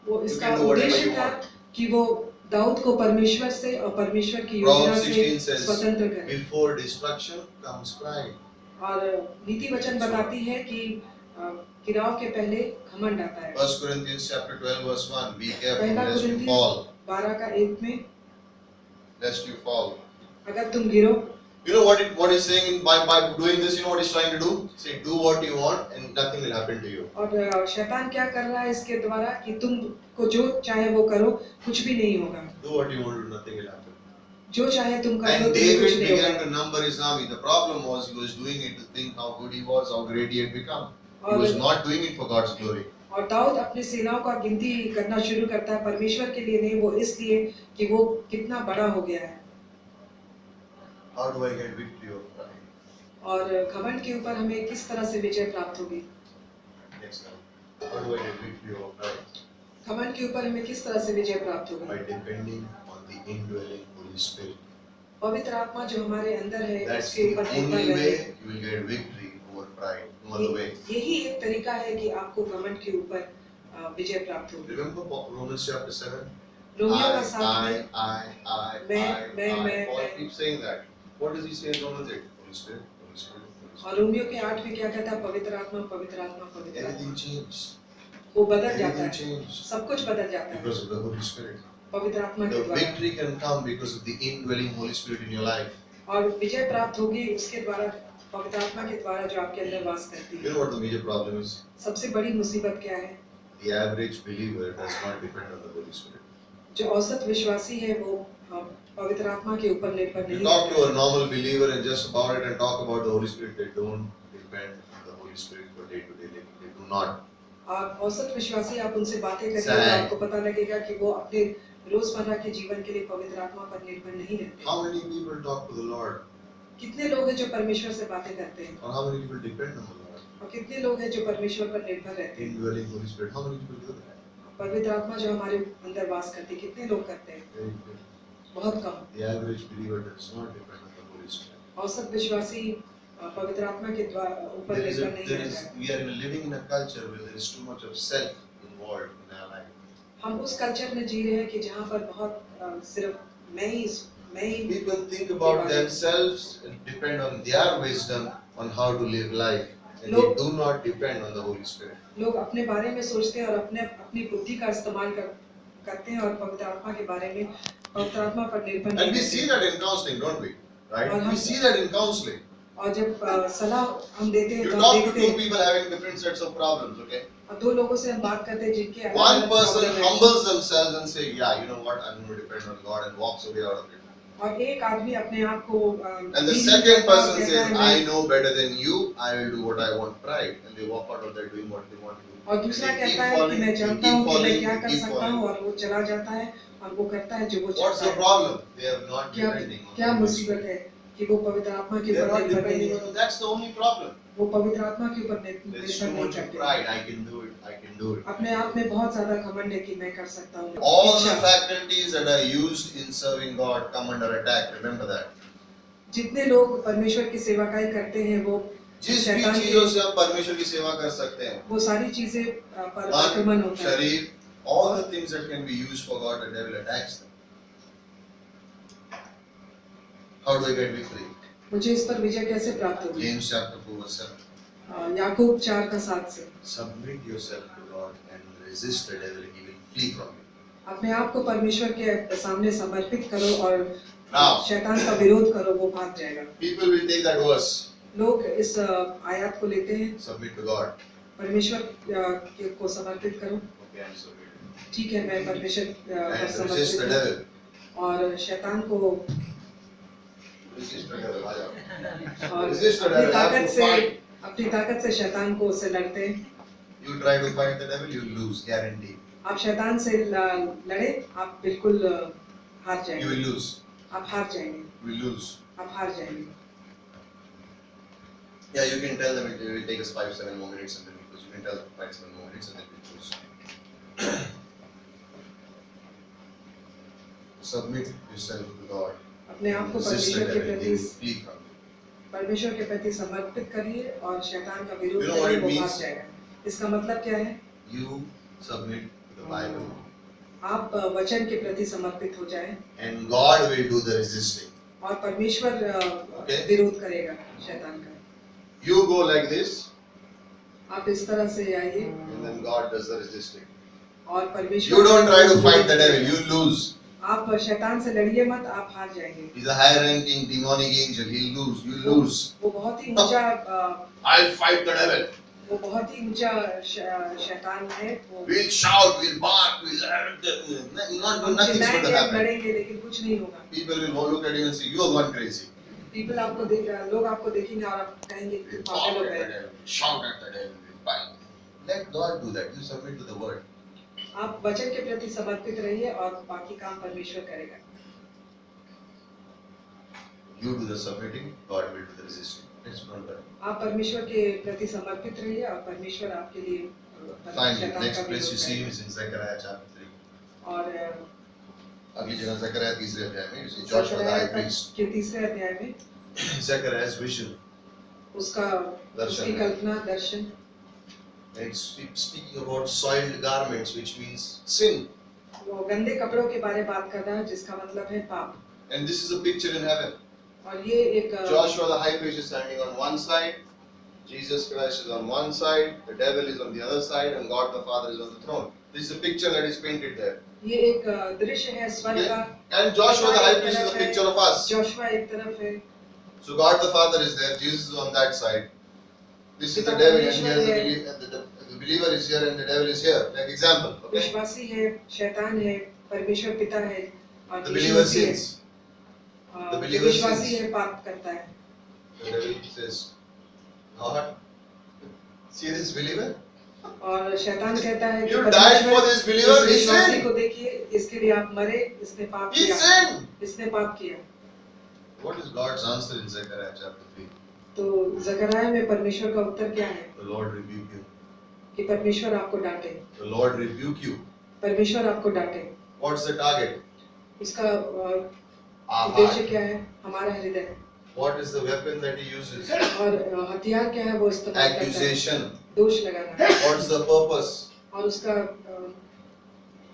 वो You इसका can do whatever उद्देश्य you था want. कि वो दाऊद को परमेश्वर से और परमेश्वर की योजना Proverbs से 16 says, स्वतंत्र करे। before destruction comes pride. और नीति वचन बताती है कि गिराव के पहले घमंड आता है। 1 Corinthians chapter 12 verse 1, be careful पहला lest you कुरिन्थी fall, 12 का 1 में, lest you fall. अगर तुम गिरो, You know what he's saying by doing this, you know what he's trying to do? Say, do what you want and nothing will happen to you. और शैतान क्या कर रहा है इसके द्वारा कि तुमको जो चाहे वो करो, कुछ भी नहीं होगा। Do what you want to do, nothing will happen. जो चाहे तुम कर लो, And तुम्हें कुछ David नहीं began होगा। to number his army. The problem was he was doing it to think how good he was, how great he had become. He और was not doing it for God's glory. और दाऊद अपनी सेनाओं का गिनती करना शुरू करता है परमेश्वर के लिए नहीं, वो इसलिए कि वो कितना बड़ा हो गया है। How do I get victory over pride? और घमंड के ऊपर हमें किस तरह से विजय प्राप्त होगी? Next time. How do I get victory over pride? घमंड के ऊपर हमें किस तरह से विजय प्राप्त By होगी? depending on the indwelling Holy Spirit. पवित्र आत्मा जो हमारे अंदर है That's उसके the ऊपर only निर्भर रहे। way you will get victory over pride. No other way. यही एक तरीका है कि आपको घमंड के ऊपर विजय प्राप्त होगी। Remember Romans chapter 7? रोमियो का I, 7 में मैं, Paul keeps saying that. What does he say in Romans 8? Holy Spirit, Holy Spirit, Holy Spirit. और रोमियो के 8 में क्या कहता है? पवित्र आत्मा, पवित्र आत्मा, पवित्र Everything आत्मा। changed. वो बदल जाता Everything है, changed सब कुछ बदल जाता है because of the Holy Spirit. पवित्र आत्मा के The द्वारा। victory can come because of the indwelling Holy Spirit in your life. और विजय प्राप्त होगी उसके द्वारा, पवित्र आत्मा के द्वारा जो आपके अंदर वास करती You है। know what the major problem is? सबसे बड़ी मुसीबत क्या है? The average believer does not depend on the Holy Spirit. जो औसत विश्वासी है वो पवित्र आत्मा के ऊपर निर्भर You नहीं talk to करता। a normal believer and just about it and talk about the Holy Spirit, they don't depend on the Holy Spirit for day-to-day living. They do not. आप औसत विश्वासी आप उनसे बातें करेंगे तो Sad. आपको पता लगेगा कि वो अपने रोजमर्रा के जीवन के लिए पवित्र आत्मा पर निर्भर नहीं रहते। How many people talk to the Lord? कितने लोग हैं जो परमेश्वर से बातें करते हैं? Or how many people depend on the Lord? और कितने लोग हैं जो परमेश्वर पर निर्भर रहते हैं? Indwelling Holy Spirit, how many people do that? पवित्र आत्मा जो हमारे अंदर वास करती है, कितने लोग करते हैं? Very few. बहुत कम। The average believer does not depend on the Holy Spirit. औसत विश्वासी पवित्र आत्मा के द्वारा ऊपर निर्भर नहीं रहता है। We are living in a culture where there is too much of self involved in our life. हम उस कल्चर में जी रहे हैं कि जहाँ पर बहुत सिर्फ मैं ही People think about themselves and depend on their wisdom on how to live life. And they do not depend on the Holy Spirit. लोग अपने बारे में सोचते हैं और अपनी बुद्धि का इस्तेमाल करते हैं और पवित्र आत्मा के बारे में पवित्र आत्मा पर निर्भर नहीं And we करते। see that in counseling, don't we? Right? We see that in counseling. और जब सलाह हम देते हैं You तो हम talk to देखते two हैं people having different sets of problems, okay? और दो लोगों से हम बात करते हैं जिनके अलग One अलग person प्रॉब्लम है humbles themselves and say, yeah, you know what, I'm going to depend on God and walks away out of it. और एक आदमी अपने आप को And the second person says, I know better than you, I will do what I want, pride. And they walk out of there doing what they want to do. और दूसरा They keep कहता है कि मैं falling, जानता they हूँ keep कि मैं falling, क्या they कर keep सकता हूँ falling. और वो चला जाता है और वो करता है जो वो What's चाहता the है। problem? They are not क्या depending on क्या the Holy मुसीबत Spirit. है कि वो पवित्र आत्मा के They are ऊपर not निर्भर नहीं depending है। on, that's the only problem. वो पवित्र आत्मा के ऊपर There's निर्भर too नहीं much of करते। pride, I can do it, I can do it. अपने आप में बहुत ज्यादा घमंड है कि मैं कर सकता हूँ। All the इच्छा। faculties that are used in serving God come under attack, remember that. जितने लोग परमेश्वर की सेवाकाई करते हैं वो जिस भी शैतान चीजों के से हम परमेश्वर की सेवा कर सकते हैं, वो सारी चीजें पर आक्रमण मन, होता है। शरीर, all the things that can be used for God, the devil attacks them. How do I get victory? मुझे इस पर विजय कैसे प्राप्त होगी? James chapter 4 verse 7. याकूब 4:7 से Submit yourself to God and resist the devil, he will flee from you. अपने आप को परमेश्वर के सामने समर्पित करो और Now, शैतान का विरोध करो, वो भाग जाएगा। people will take that verse, लोग इस आयत को लेते हैं, submit to God. परमेश्वर को समर्पित करो। Okay, I'm submitted. ठीक है, मैं परमेश्वर पर And resist समर्पित the हूँ devil. और शैतान को Resist the devil. और Resist the devil. Have to fight. अपनी ताकत से शैतान को उससे लड़ते हैं। You try to fight the devil, you lose, guarantee. आप शैतान से लड़े, आप बिल्कुल हार You जाएंगे। will lose. आप हार जाएंगे। You will lose. आप हार जाएंगे। Yeah, you can tell them it will take us 5-7 more minutes and then because you can tell 5-7 more minutes and then we choose. Submit yourself to God. अपने आप को Resist the परमेश्वर के devil, he प्रति will flee from you. परमेश्वर के प्रति समर्पित करिए और शैतान का विरोध You know what करिए, it वो means? भाग जाएगा। इसका मतलब क्या है? You submit to the Bible आप वचन के प्रति समर्पित हो जाएं and God will do the resisting. और परमेश्वर Okay. विरोध करेगा शैतान का। You go like this आप इस तरह से आइए and then God does the resisting. और परमेश्वर You don't try to fight the devil, you lose. आप शैतान से लड़िए मत, आप हार जाएंगे। He's a high-ranking demonic angel. He'll lose. You'll lose. वो बहुत ही ऊंचा I'll fight the devil. वो बहुत ही ऊंचा शैतान है। We'll shout, we'll bark, we'll हम nothing's going to चिल्लाएंगे, happen. लड़ेंगे, लेकिन कुछ नहीं होगा। People will look at you and say, "You are one crazy." लोग आपको देखेंगे और आप कहेंगे कि तुम Talk पागल हो at the गए। devil, shout at the devil, fight. Let God do that. You submit to the word. आप वचन के प्रति समर्पित रहिए और बाकी काम परमेश्वर करेगा। You do the submitting, God will do the resisting. Let's not that. आप परमेश्वर के प्रति समर्पित रहिए और परमेश्वर आपके लिए Finally, next place you see him is in Zechariah chapter 3. और अगली जगह ज़करिया तीसरे अध्याय में, you see Joshua the high priest. के तीसरे अध्याय में Zechariah's vision. उसकी कल्पना दर्शन। It's speaking about soiled garments, which means sin. वो गंदे कपड़ों के बारे में बात कर रहा है, जिसका मतलब है पाप। And this is a picture in heaven. और ये एक Joshua the high priest is standing on one side, Jesus Christ is on one side, the devil is on the other side, and God the Father is on the throne. This is a picture that is painted there. ये एक दृश्य है स्वर्ग का। And Joshua the high priest is a picture of us. Joshua एक तरफ है। So God the Father is there, Jesus is on that side. This is the devil, and the believer is here, and the devil is here. Like example, okay? विश्वासी है, शैतान है, परमेश्वर पिता है, और The believer sins. The believer विश्वासी sins. है, पाप करता है। The devil says, God, see this believer? और शैतान कहता है कि You died for this believer, he विश्वासी sinned. को देखिए, इसके लिए आप मरे, इसने पाप He किया। sinned. इसने पाप किया। What is God's answer in Zechariah chapter 3? तो ज़करिया में परमेश्वर का उत्तर क्या है? The Lord rebuke you. कि परमेश्वर आपको डांटे। The Lord rebuke you. परमेश्वर आपको डांटे। What's the target? इसका Our उद्देश्य heart. क्या है? हमारा हृदय। What is the weapon that he uses? और हथियार क्या है वो इस्तेमाल करता है? Accusation. दोष लगाना। What's the purpose? और उसका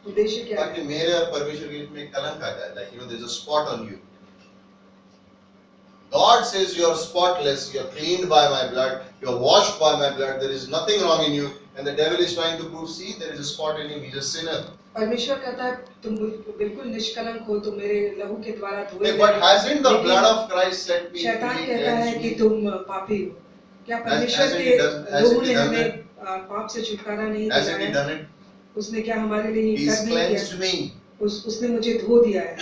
उद्देश्य क्या है? ताकि मेरे और परमेश्वर के बीच में कलंक आ जाए, like there's a spot on you. God says you are spotless, you are cleaned by my blood, you are washed by my blood, there is nothing wrong in you, and the devil is trying to prove, see, there is a spot in him, he's a sinner. परमेश्वर कहता है तुम बिल्कुल निष्कलंक हो, तुम मेरे लहू के द्वारा धोए गए। But hasn't the blood of Christ set me free? शैतान कहता है कि तुम पापी हो। क्या परमेश्वर Hasn't के he done लहू ने that? हमें पाप से छुटकारा नहीं Hasn't he दिलाया? done it? उसने क्या हमारे लिए He's कर नहीं cleansed किया? me. उसने मुझे धो दिया है।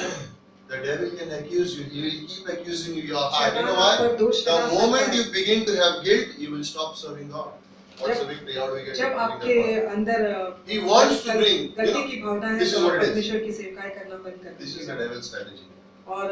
The devil can accuse you. He will keep accusing you. Your heart. You शैतान know आप पर why? दोष लगा The सकता moment है। you begin to have guilt, you will stop serving God. What's the victory? How do we get जब victory? आपके अंदर He wants to bring. गलती की भावना है, This is तो what आप it is. परमेश्वर की सेवकाई करना बंद कर This is the दीजिएगा। devil's strategy. और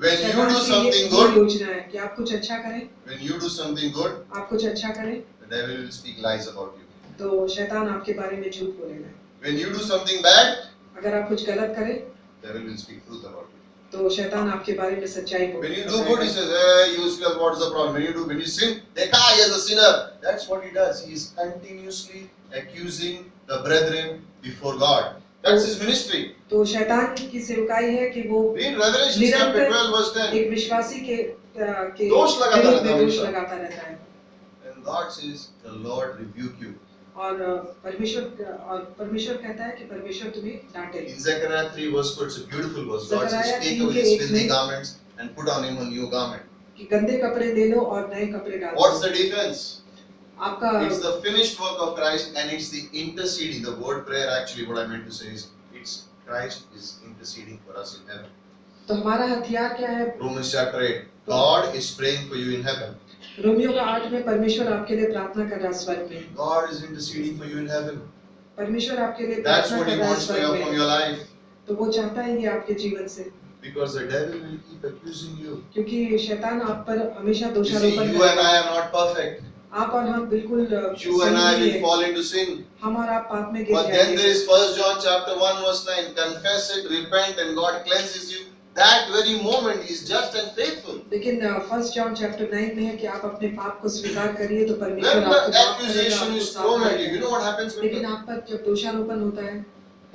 When you शैतान do की something ये good- योजना है कि आप कुछ अच्छा करें, When you do something good, आप कुछ अच्छा करें, the devil will speak lies about you. तो शैतान आपके बारे में झूठ बोलेगा। When you do something bad, अगर आप कुछ गलत करें, the devil will speak truth about you. तो शैतान आपके बारे में सच्चाई When बोलेगा। you do good, he says, "Hey, useless. What's the problem?" When you sin, dekha, he is a sinner. That's what he does. He is continuously accusing the brethren before God. That's his ministry. तो शैतान की सेवकाई है कि वो Read Revelation chapter 12 verse 10. एक विश्वासी के दोष लगाता विरुद्ध रहता है में दोष हमेशा। लगाता रहता है। And God says, "The Lord rebuke you." और परमेश्वर कहता है कि परमेश्वर तुम्हें डांटे। In Zechariah 3 verse 4, it's a beautiful verse. God says, Zakaria "Take 3 away के his एक filthy में- garments and put on him a new garment." कि गंदे कपड़े ले लो और नए कपड़े डालो। What's the defense? आपका It's the finished work of Christ, and it's the interceding. The word prayer, actually, what I meant to say is, it's Christ is interceding for us in heaven. तो हमारा हथियार क्या है? Romans chapter 8. God is praying for you in heaven. Romeo का 8 में परमेश्वर आपके लिए प्रार्थना कर रहा है स्वर्ग में। God is interceding for you in heaven. परमेश्वर आपके लिए That's प्रार्थना what कर He रहा है wants from स्वर्ग your में। life. तो वो चाहता है ये आपके जीवन से, Because the devil will keep accusing you. क्योंकि शैतान आप पर हमेशा You see, दोषारोपण you and I करेगा। are not perfect. आप और हम बिल्कुल You and I सही will नहीं fall into sin. है। हम और आप पाप में गिर But then there जाएंगे। is 1 John chapter 1 verse 9. Confess it, repent, and God cleanses you. That very moment He is just and faithful. लेकिन 1 जॉन चैप्टर 9 में है कि आप अपने पाप को स्वीकार करिए तो When परमेश्वर आपको the माफ करेगा, accusation आपको is साफ thrown at you, करेगा। you know what happens when लेकिन आप पर जब दोषारोपण होता है,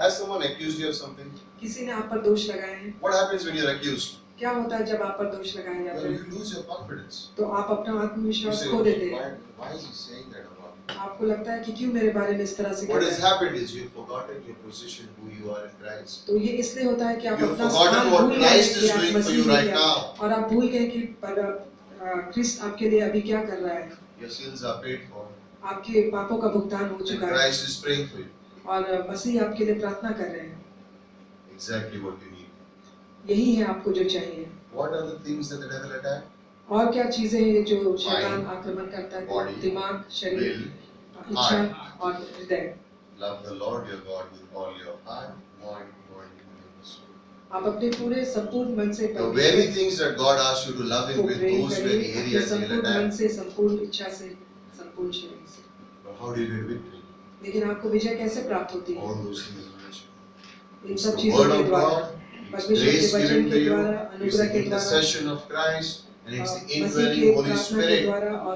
has someone accused you of something? किसी ने आप पर दोष लगाए हैं, What happens when you're accused? क्या होता है जब आप पर दोष लगाए जाते Well, हैं? you lose your confidence. तो आप अपना You आत्मविश्वास say, खो देते हैं। why is he saying that about me? आपको लगता है कि क्यों मेरे बारे में इस तरह से What कह has रहे हैं? happened is you've forgotten your position, who you are in Christ. तो ये इसलिए होता है कि आप You've अपना forgotten स्थान what भूल गए हैं Christ कि is आप doing for मसीह you में right क्या, now. और आप भूल गए कि क्रिस्ट आपके लिए अभी क्या कर रहा है। Your sins are paid for. आपके पापों का भुगतान हो And चुका है Christ is praying for you. और मसीह आपके लिए प्रार्थना कर रहे हैं। Exactly what you need. यही है आपको जो चाहिए। What are the things that the devil attacked? और क्या चीजें हैं जो शैतान Mind, आक्रमण करता है? body, दिमाग, शरीर, will, इच्छा heart. और हृदय। Love the Lord your God with all your heart, mind, body, and soul. आप अपने पूरे संपूर्ण मन से The very things that God asked you to love Him को with, प्रेम those करिए, very अपने areas He will संपूर्ण मन attack. से, संपूर्ण इच्छा से, संपूर्ण शरीर से। But how do you get victory? लेकिन आपको विजय कैसे प्राप्त होती है? All those things are mentioned. In It's सब the चीजों word के of द्वारा, God, it's परमेश्वर के grace वचन given to के you, द्वारा, it's अनुग्रह the के द्वारा, intercession of Christ, and it's the Masih indwelling के Holy प्रार्थना के Spirit. द्वारा और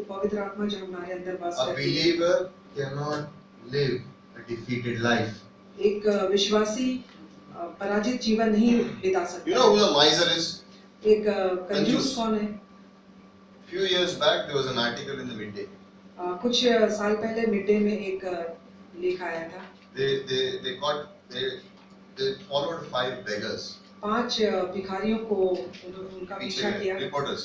पवित्र आत्मा जो हमारे अंदर वास A करती है। believer cannot live a defeated life. एक विश्वासी पराजित जीवन नहीं बिता सकता। You know who the miser is? एक कंजूस कंजूस कौन है? Few years back, there was an article in the Midday. कुछ साल पहले मिड डे में एक लेख आया था। They followed 5 beggars. 5 भिखारियों को उनका पीछा किया। Reporters.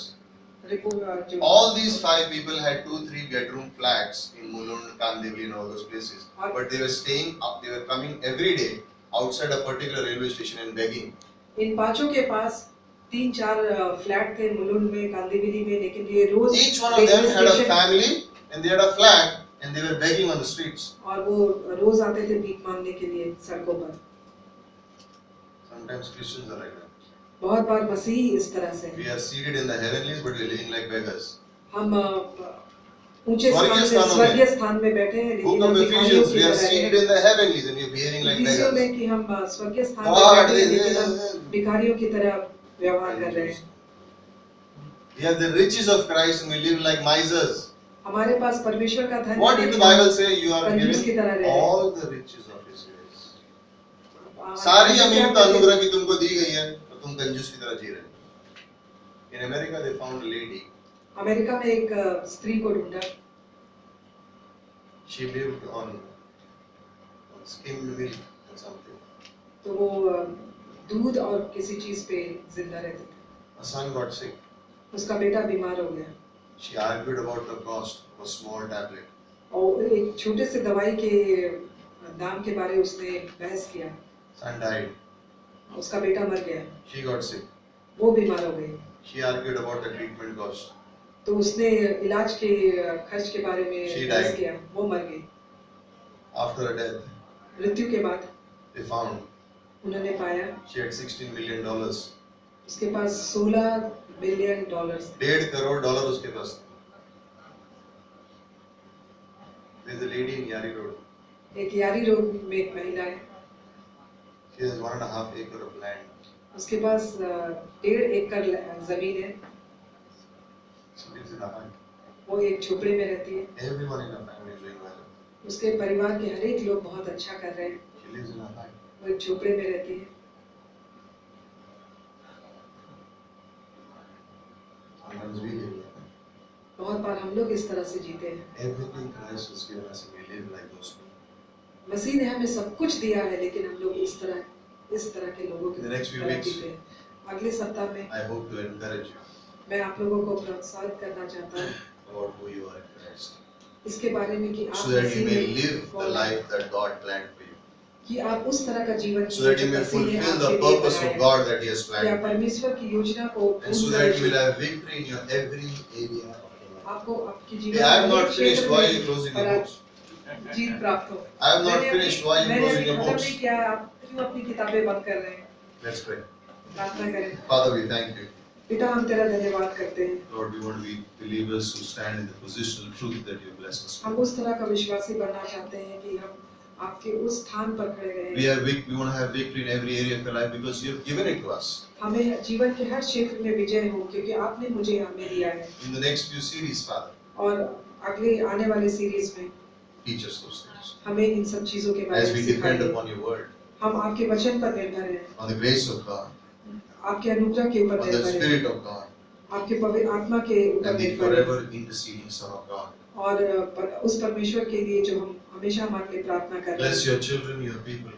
Report All these 5 people had 2-3 bedroom flats in Mulund, Kandivali, and all those places. But they were staying up. They were coming every day outside a particular railway station and begging. इन पांचों के पास 3-4 flat थे मुलुंड में, कांदिवली में, लेकिन ये रोज Each one of them had a family and they had a flat and they were begging on the streets. और वो रोज आते थे भीख मांगने के लिए सड़कों पर। Sometimes Christians are like that. बहुत बार मसीह इस तरह से। We are seated in the heavenlies, but we are living like beggars. हम ऊंचे स्वर्गीय स्थान में बैठे हैं, लेकिन हम भिखारियों की we are तरह seated in the heavenlies and we are behaving like इफिसियों beggars. में कि हम स्वर्गीय स्थान में बैठे हैं, लेकिन हम भिखारियों की तरह व्यवहार कर रहे हैं। We have the riches of Christ and we live like misers. हमारे पास परमेश्वर का धन है। What did the Bible say? You are कंजूस की तरह given रहे हैं। all the riches of His grace. सारी अमीरता अनुग्रह की तुमको दी गई है, तो तुम कंजूस की तरह जी रहे हो। In America they found a lady. America में एक स्त्री को ढूंढा। She lived on skimmed milk or something. तो वो दूध और किसी चीज पे जिंदा रहती थी। Her son got sick. उसका बेटा बीमार हो गया। She argued about the cost of a small tablet. और एक छोटे से दवाई के दाम के बारे में उसने बहस किया। Son died. उसका बेटा मर गया। She got sick. वो बीमार हो गई। She argued about the treatment cost. तो उसने इलाज के खर्च के बारे में बहस किया। वो मर गई। After her death, मृत्यु के बाद they found उन्होंने पाया she had $16 million. उसके पास $16 बिलियन। $1.5 crore उसके पास। There's a lady in Yari Road. एक यारी रोड में एक महिला है। She has 1.5 acre of land. उसके पास 1.5 एकड़ जमीन है। She lives in a hut. वो एक झोपड़ी में रहती है। Everyone in her family is doing well. उसके परिवार के हर एक लोग बहुत अच्छा कर रहे हैं। She lives in a hut. वो एक झोपड़ी में रहती है। Sometimes we live like that. बहुत बार हम लोग इस तरह से जीते हैं। Everything Christ has given us and we live like those people. मसीह ने हमें सब कुछ दिया है, लेकिन हम लोग इस तरह के लोगों की In the next few तरह weeks, जीते हैं। अगले सप्ताह में I hope to encourage you मैं आप लोगों को प्रोत्साहित करना चाहता हूँ about who you are in Christ, इसके बारे में कि आप so that you Masih may में live the कौन हैं, life that God planned for you, कि आप उस तरह का जीवन so that you may मसीह ने fulfill the आपके लिए purpose बनाया of है। God that He has कि planned आप for you, परमेश्वर की योजना को and so that you will have victory in your every area of your life. आपको आपकी Hey, जीवन I have में not हर finished. क्षेत्र Why are में you closing your books? जीत प्राप्त हो। I have not finished. Why are you मैंने closing अभी your खत्म books? नहीं किया है, आप क्यों अपनी किताबें बंद कर रहे हैं? Let's pray. प्रार्थना करें। Father, we thank you. पिता, हम तेरा धन्यवाद करते हैं। Lord, we want to be believers who stand in the positional truth that you blessed us हम with. उस तरह का विश्वासी बनना चाहते हैं कि हम आपके उस स्थान पर खड़े रहें। We want to have victory in every area of your life because you have given it to us. हमें जीवन के हर क्षेत्र में विजय हो, क्योंकि आपने मुझे हमें दिया है। In the next few series, Father, और अगले आने वाले सीरीज में teach us those things. हमें इन सब चीजों के बारे As में we depend सिखाइए। upon your word, हम आपके वचन पर निर्भर हैं, on the grace of God, आपके अनुग्रह के ऊपर on the निर्भर हैं, Spirit of God, आपके पवित्र आत्मा के ऊपर and the निर्भर हैं, forever interceding Son of God. और उस परमेश्वर के लिए जो हम हमेशा हमारे लिए प्रार्थना कर रहे Bless हैं। your children, your people.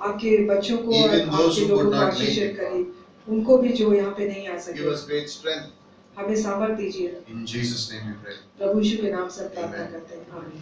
आपके बच्चों को और Even those आपके who लोगों could को not आशीष make it, करिए, उनको भी जो यहाँ पे नहीं आ Give सके us great strength. हमें सामर्थ दीजिए। In Jesus' name we pray. प्रभु यीशु के नाम से प्रार्थना Amen. करते हैं, आमीन।